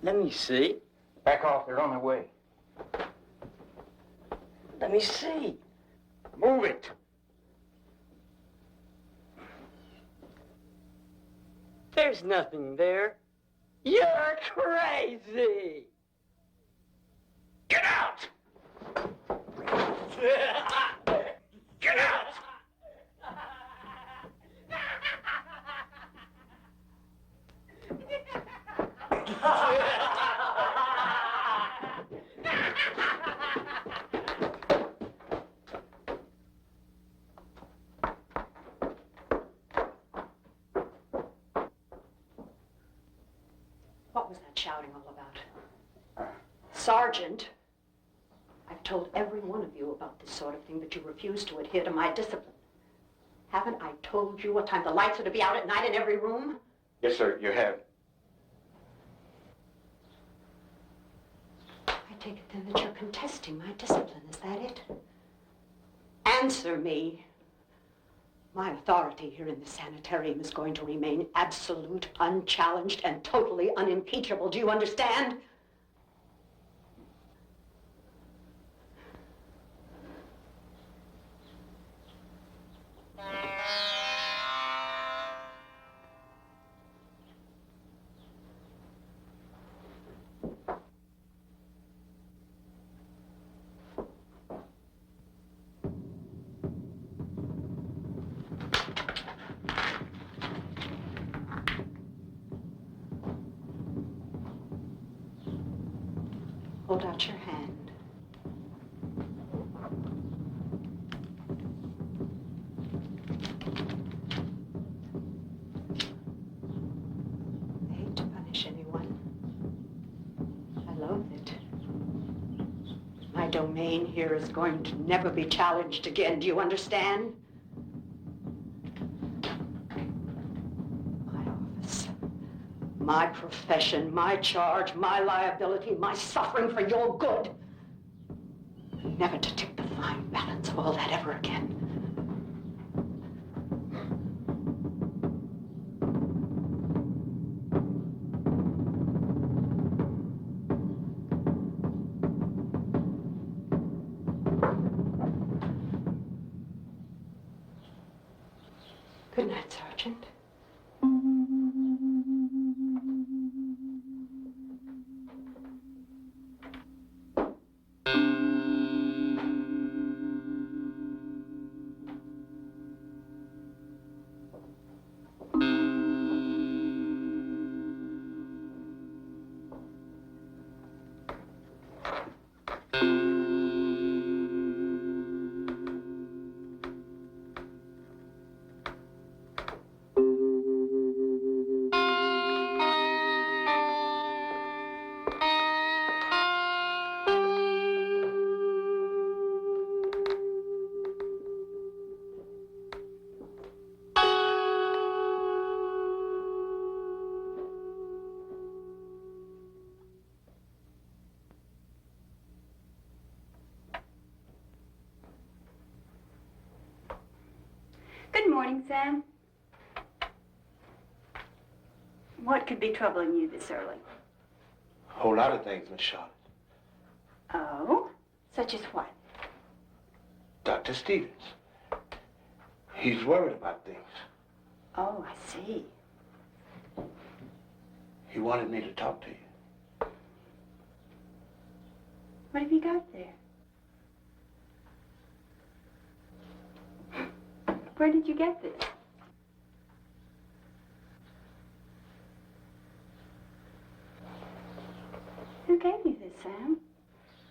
Let me see. Back off, they're on their way. Let me see. Move it. There's nothing there. You're crazy. Get out! Get out! What was that shouting all about? Sergeant, I've told every one of you about this sort of thing, but you refuse to adhere to my discipline. Haven't I told you what time the lights are to be out at night in every room? Yes, sir, you have. I take it then that you're contesting my discipline, is that it? Answer me. My authority here in the sanitarium is going to remain absolute, unchallenged, and totally unimpeachable. Do you understand? Hold out your hand. I hate to punish anyone. I loathe it. My domain here is going to never be challenged again. Do you understand? My office, my profession, my charge, my liability, my suffering for your good. Never to tip the fine balance of all that ever again. Good night, Sergeant. morning, Sam. What could be troubling you this early? A whole lot of things, Miss Charlotte. Oh? Such as what? Dr. Stevens. He's worried about things. Oh, I see. He wanted me to talk to you. What have you got there? Where did you get this? Who gave you this, Sam?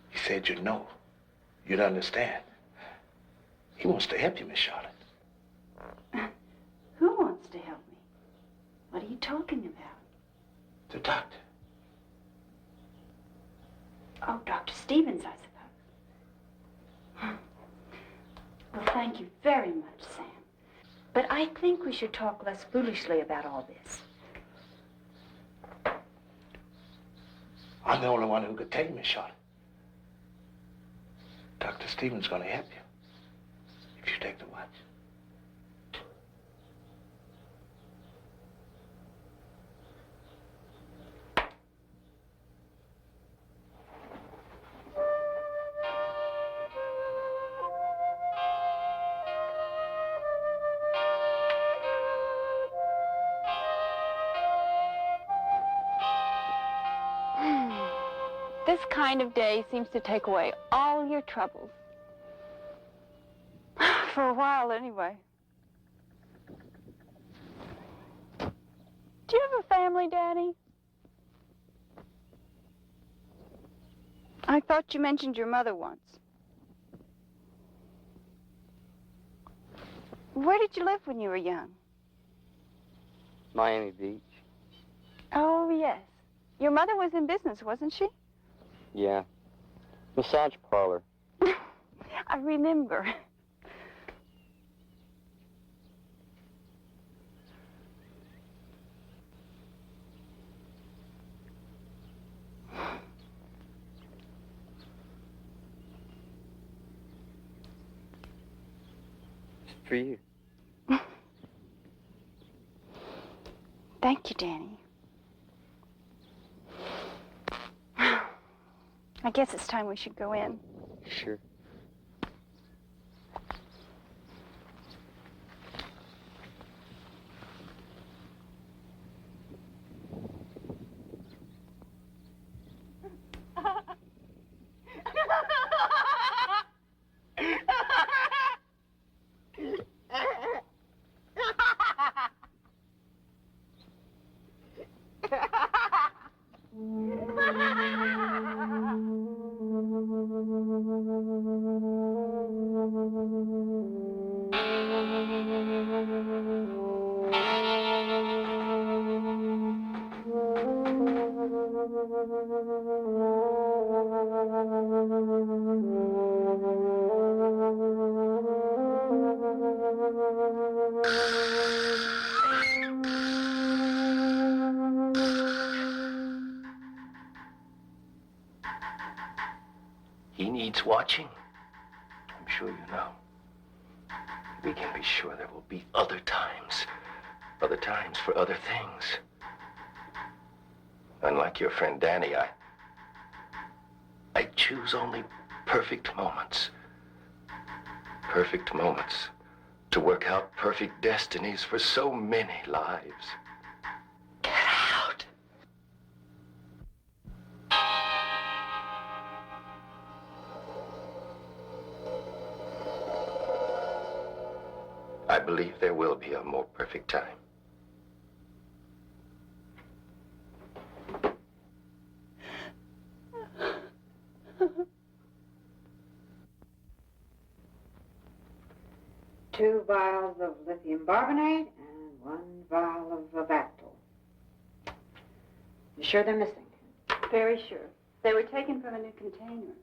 He said you'd know. You'd understand. He wants to help you, Miss Charlotte. Who wants to help me? What are you talking about? The doctor. Oh, Dr. Stevens, I suppose. Well, thank you very much, Sam. But I think we should talk less foolishly about all this. I'm the only one who could tell you, Miss Charlotte. Dr. Stevens gonna help you if you take the watch. This kind of day seems to take away all your troubles. For a while, anyway. Do you have a family, Danny? I thought you mentioned your mother once. Where did you live when you were young? Miami Beach. Oh, yes. Your mother was in business, wasn't she? Yeah. Massage parlor. I remember. Just for you. Thank you, Danny. I guess it's time we should go in. Sure. He needs watching. I'm sure you know. We can be sure there will be other times for other things. Unlike your friend Danny, I choose only perfect moments. Perfect moments to work out perfect destinies for so many lives. Get out! I believe there will be a more perfect time. Two vials of lithium barbonate and 1 vial of Vactol. You sure they're missing? Very sure. They were taken from a new container.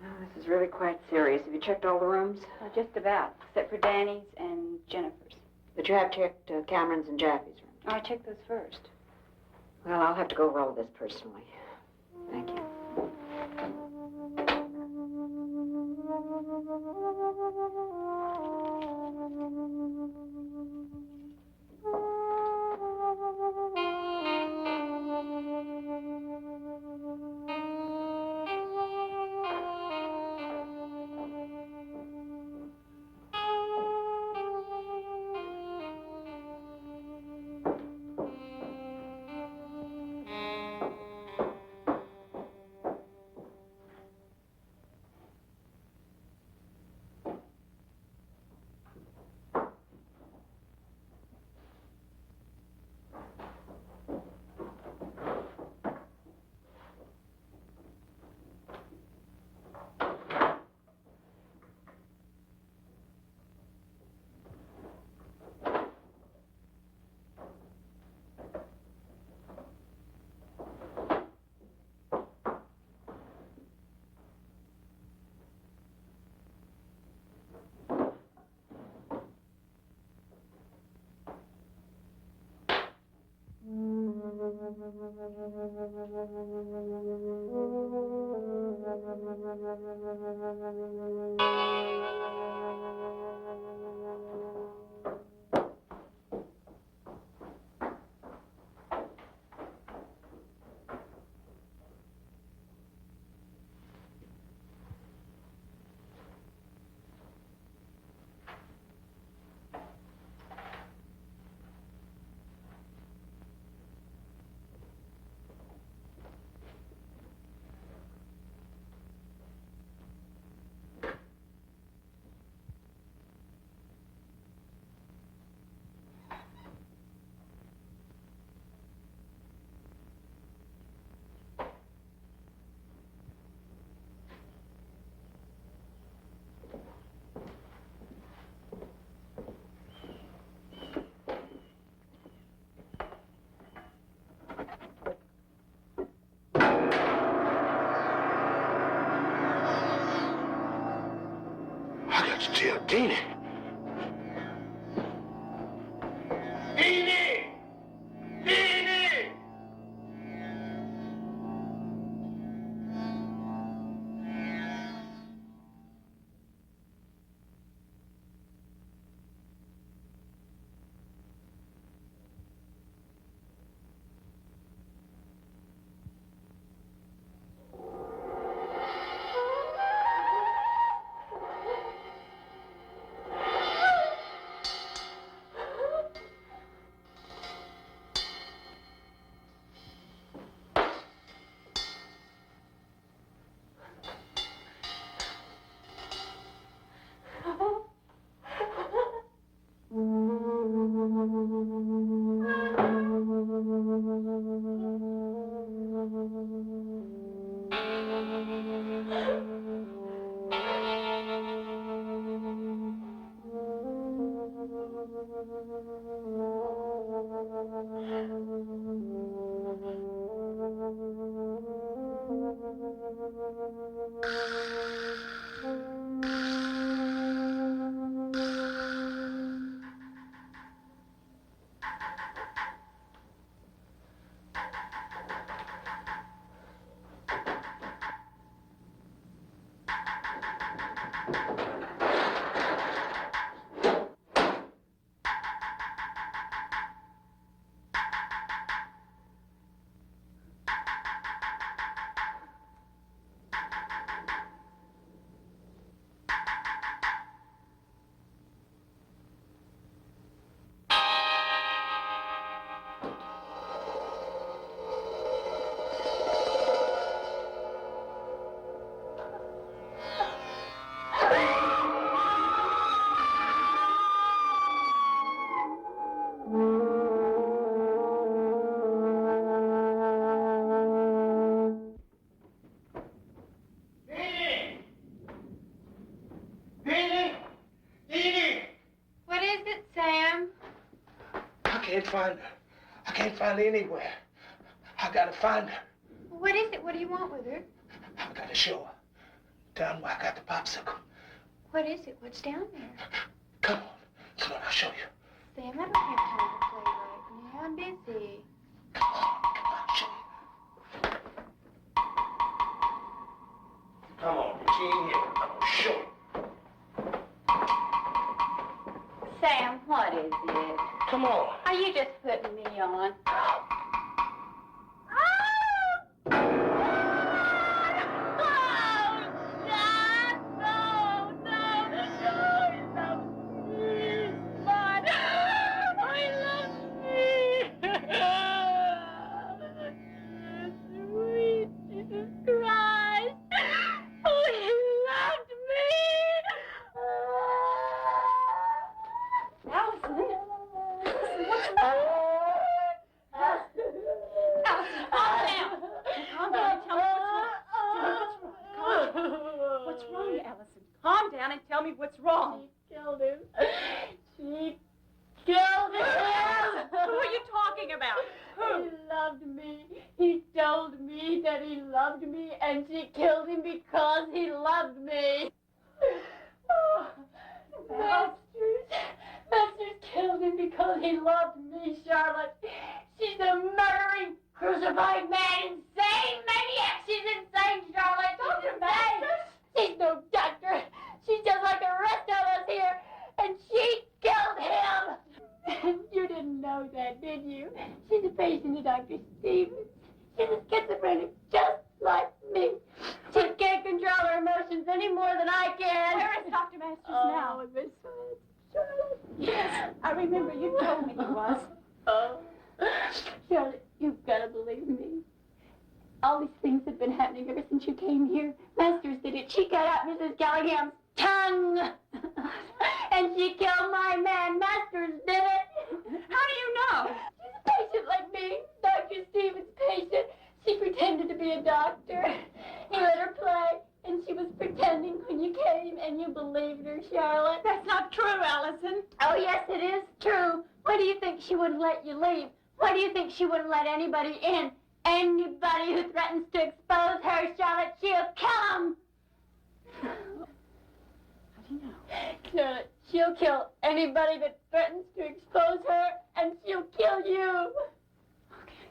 Oh, this is really quite serious. Have you checked all the rooms? Just about, except for Danny's and Jennifer's. But you have checked Cameron's and Jaffe's room. Oh, I checked those first. Well, I'll have to go over all this personally. Thank you. I got to tell Deanie. Deanie! Deanie! I can't find her anywhere. I gotta find her. What is it? What do you want with her? I gotta show her. Down where I got the popsicle. What is it? What's down there? Come on, I'll show you. Sam, I don't have time to play right now. I'm busy. Come on, I'll show you. Come on, she ain't here. I'm gonna show you. Sam, what is it? Come on. Are you just putting me on? What's wrong? She killed him. She killed him. Who are you talking about? Who? He loved me. He told me that he loved me, and she killed him because he loved me. Oh, Masters killed him because he loved me, Charlotte. She's a murdering, crucified man, insane maniac. She's insane, Charlotte. She's insane. She's no doctor. She's just like the rest of us here. And she killed him. You didn't know that, did you? She's a patient of Dr. Stevens. She's a schizophrenic just like me. She can't control her emotions any more than I can. Where is Dr. Masters now? Miss Charlotte. Yes, I remember you told me he was. Oh, Charlotte, you've got to believe me. All these things have been happening ever since you came here. Masters did it. She cut out Mrs. Gallagher's tongue. And she killed my man. Masters did it. How do you know? She's a patient like me. Dr. Stevens' patient. She pretended to be a doctor. He let her play. And she was pretending when you came, and you believed her, Charlotte. That's not true, Allison. Oh, yes, it is true. Why do you think she wouldn't let you leave? Why do you think she wouldn't let anybody in? Anybody who threatens to expose her, Charlotte, she'll kill him. How do you know? Charlotte, she'll kill anybody that threatens to expose her, and she'll kill you. Okay.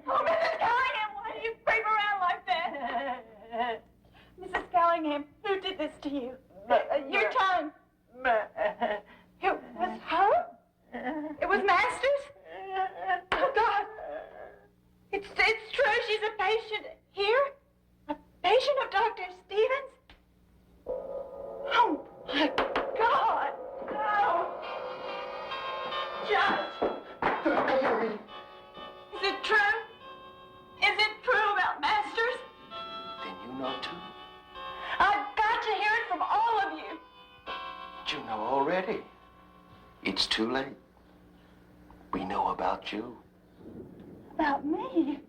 Oh, Mrs. Gallingham, why do you creep around like that? Mrs. Gallingham, who did this to you? Your tongue. It was her? It was Masters? Oh, God. It's true, she's a patient here? A patient of Dr. Stevens? Oh, my God. No. Judge. Is it true? Is it true about Masters? Then you know too. I've got to hear it from all of you. But you know already. It's too late. We know about you. About me?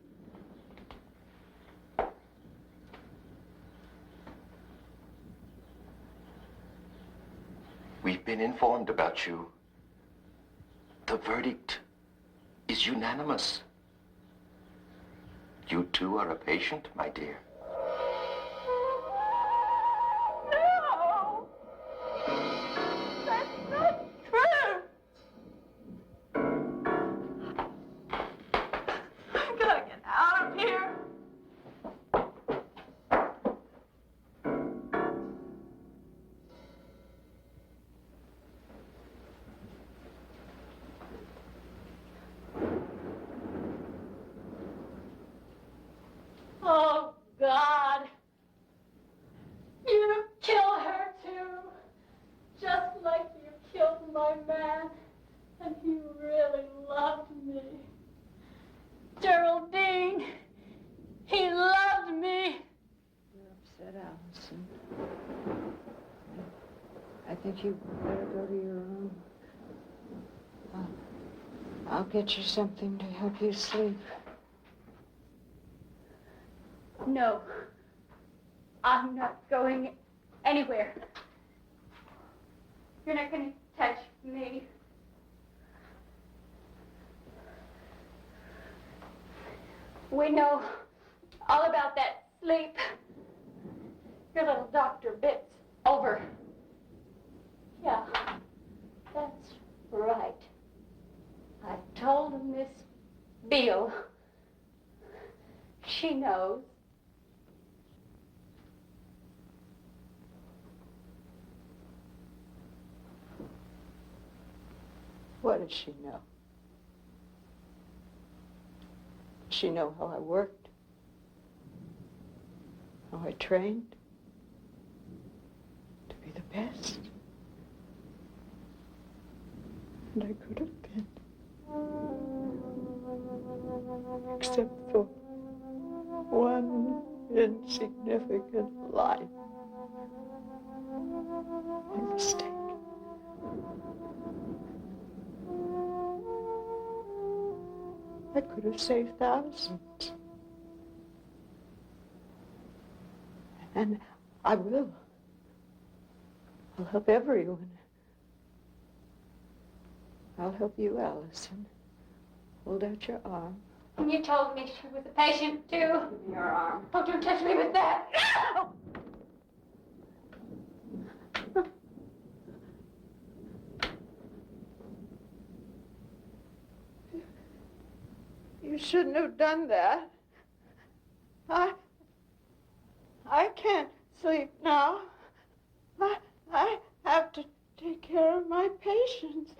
We've been informed about you. The verdict is unanimous. You too are a patient, my dear. No! That's not true! I gotta get out of here. Oh, God. You killed her, too. Just like you killed my man. And he really loved me. Geraldine, he loved me. You're upset, Allison. I think you better go to your room. I'll get you something to help you sleep. No. I'm not going anywhere. You're not going to touch me. We know all about that sleep. Your little doctor bit's over. Yeah, that's right. I told Miss Beale. She knows. What did she know? Did she know how I worked? How I trained? To be the best? And I could have been. Except for one insignificant life. One mistake. I could have saved thousands. And I will. I'll help everyone. I'll help you, Allison. Hold out your arm. And you told me she was a patient, too. Give me your arm. Oh, don't touch me with that. No! You shouldn't have done that. I can't sleep now. I have to take care of my patients.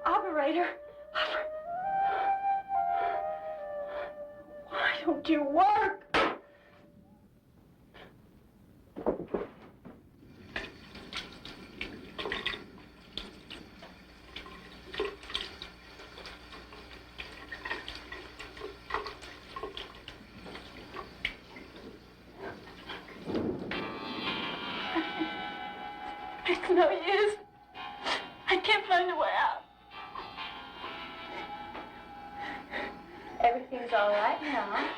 Operator. Why don't you work? It's no use. I can't find a way out. Everything's all right now.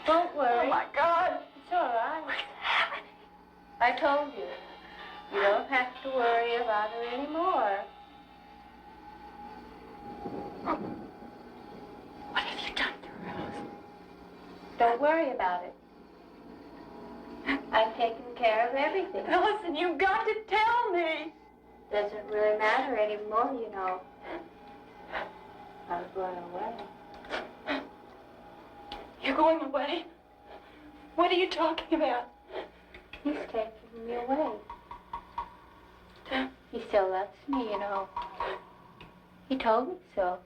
Don't worry. Oh, my God. It's all right. What's happening? I told you. You don't have to worry about her anymore. What have you done to her, Allison? Don't worry about it. I've taken care of everything. Allison, you've got to tell me. Doesn't really matter anymore, you know. I was going away. You're going away? What are you talking about? He's taking me away. He still loves me, you know. He told me so.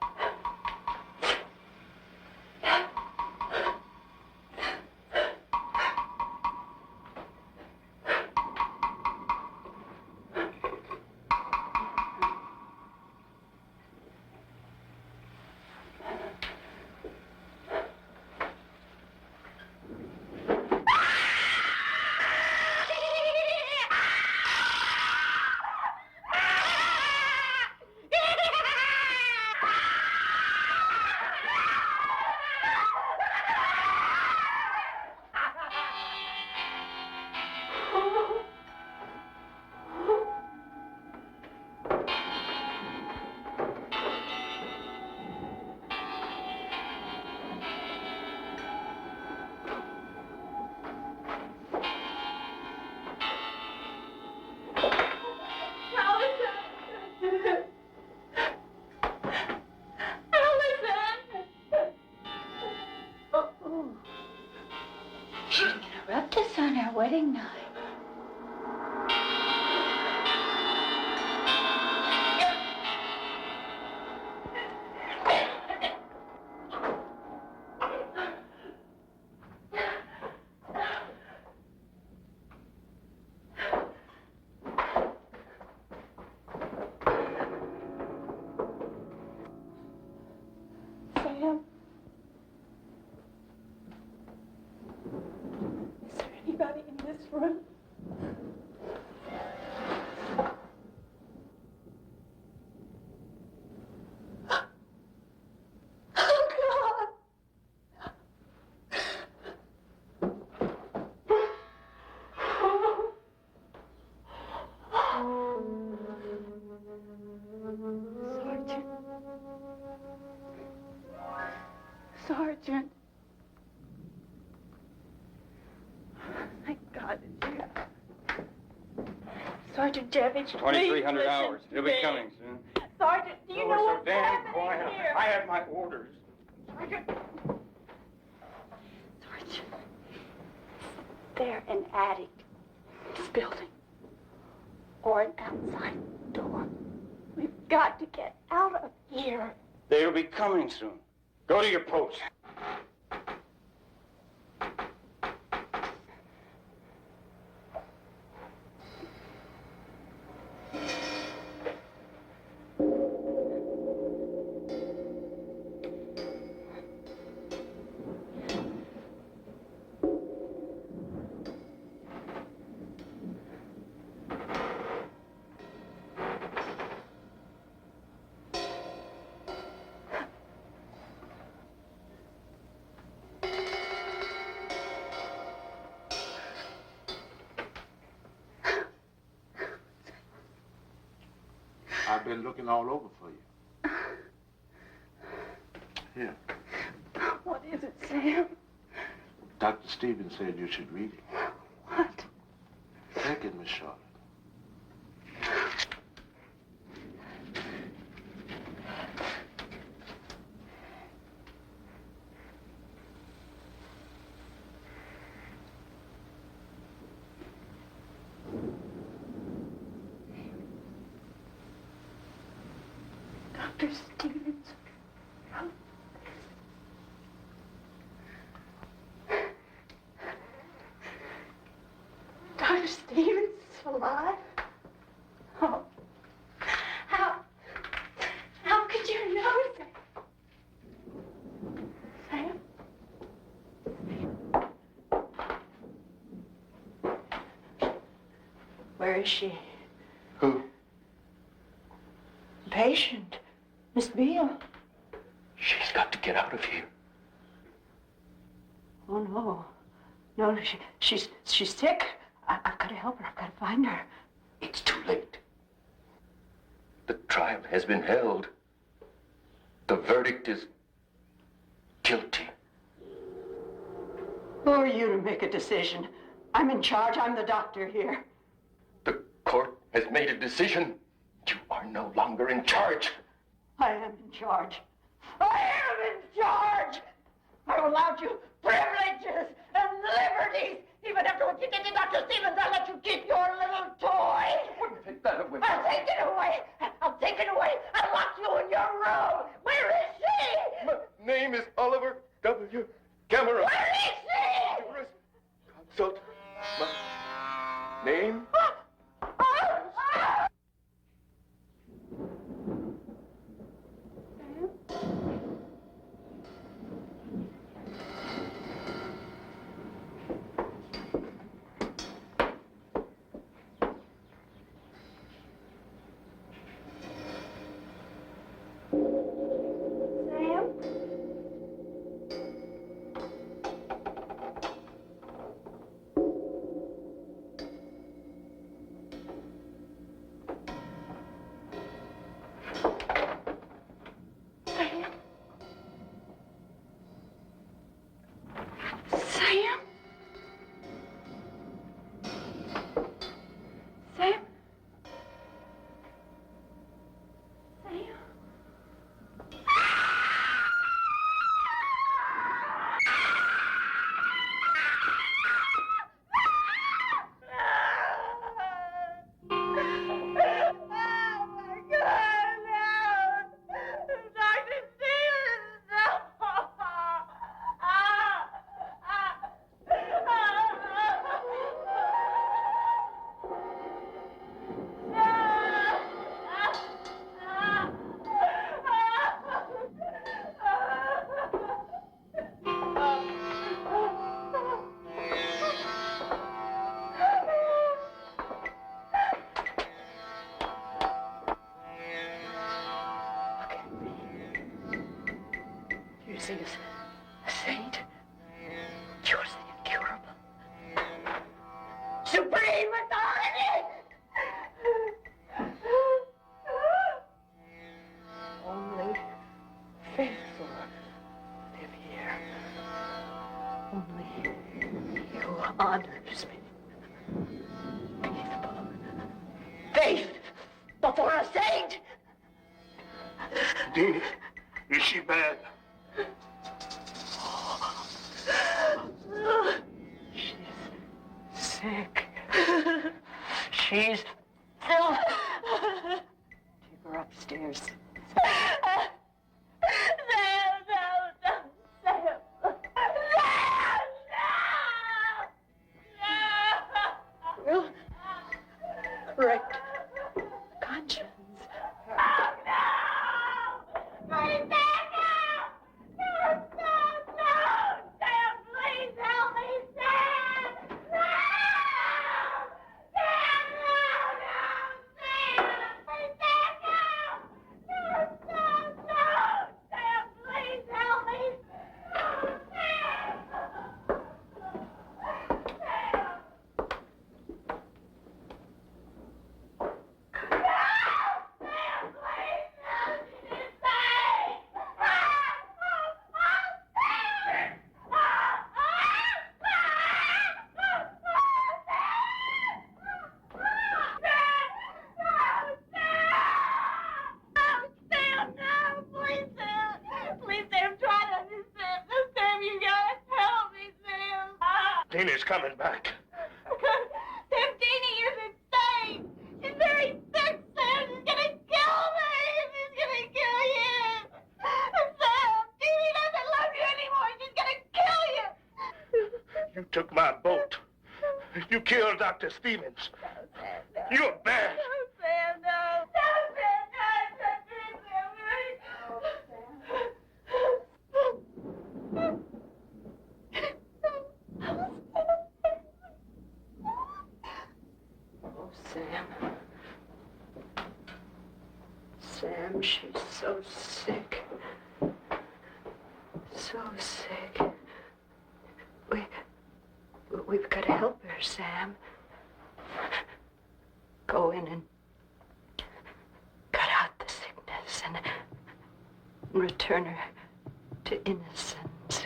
Interrupt us on our wedding night. Sam? Is there anybody in this room? Oh, God! Sergeant. Thank God it's you. Sergeant Jevich, 2,300 hours. They'll be coming soon. Sergeant, do you Oh, know it's so what's damn happening quiet. here? I have my orders. Sergeant. They're an addict. This building. Or an outside door. We've got to get out of here. They'll be coming soon. Go to your post. I've been looking all over for you. Here. What is it, Sam? Dr. Stevens said you should read it. What? Take it, Miss Charlotte. Dr. Stevens. Dr. Stevens is alive? Oh. How could you know that? Sam? Where is she? Who? The patient. Miss Beale. She's got to get out of here. Oh, no. No, she's sick. I've got to help her. I've got to find her. It's too late. The trial has been held. The verdict is guilty. Who are you to make a decision? I'm in charge. I'm the doctor here. The court has made a decision. You are no longer in charge. I am in charge. I am in charge! I allowed you privileges and liberties. Even after what you did to Dr. Stevens, I let you keep your little toy. Wouldn't take that away. I'll take it away. I'll take it away. I'll lock you in your room. Where is she? My name is Oliver W. Cameron. Where is she? Consult my name. Is a saint? You're the incurable. Supreme authority! Only faithful live here. Only you honors me. Faithful. Faith before a saint! Deanie, is she bad? She's sick. She's ill. Take her upstairs. We'll correct conscience. Tina's coming back. Sam Teeny is insane. She's very sick, Sam. She's gonna kill me. She's gonna kill you. Sam, Teeny doesn't love you anymore. She's gonna kill you. You took my boat. You killed Dr. Stevens. You're bad. No, Sam, no. No, Sam, Oh, Sam. Sam, she's so sick. So sick. We've got to help her, Sam. Go in and cut out the sickness and return her to innocence.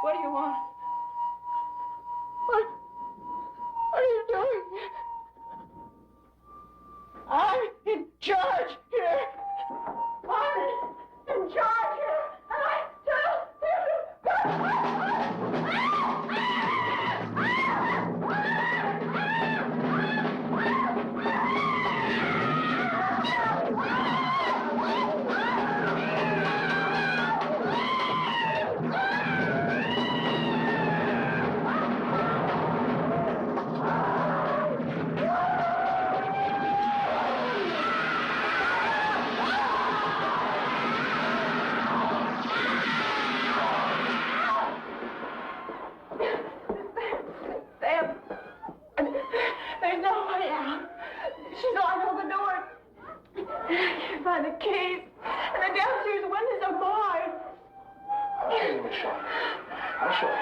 What do you want? What are you doing? I'm in charge here. I'm in charge here. And I tell you Sam, there's no way out. She's locked all the doors. I can't find the keys. And the downstairs windows are barred. I'll show you, Miss Shaw. I'll show you.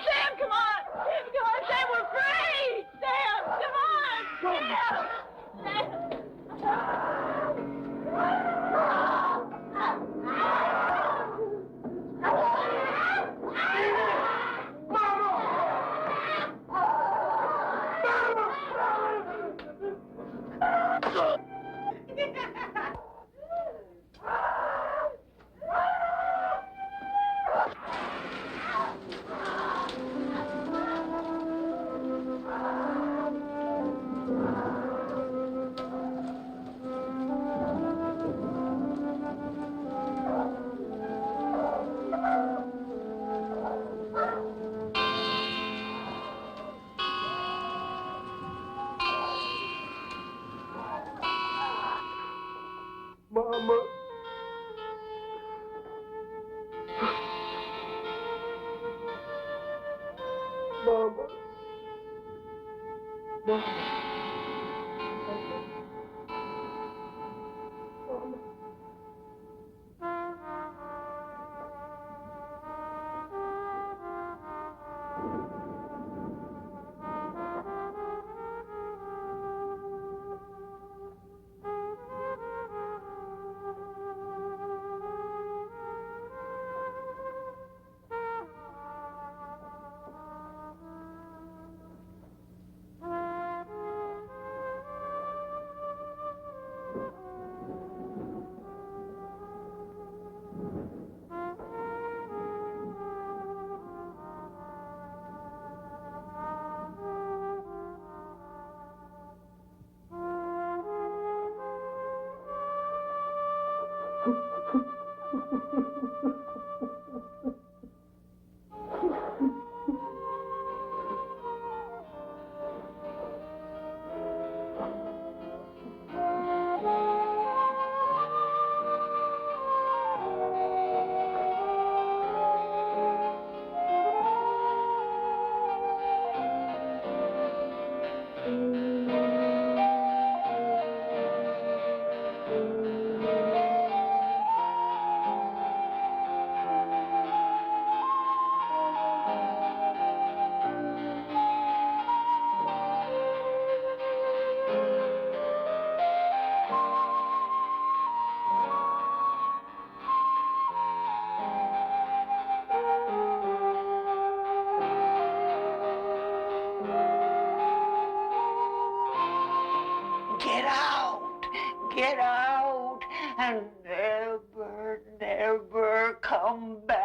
Sam, come on! Come on, Sam, we're free! Sam, come on! Sam! Mama. Mama. Mama. get out and never, never come back.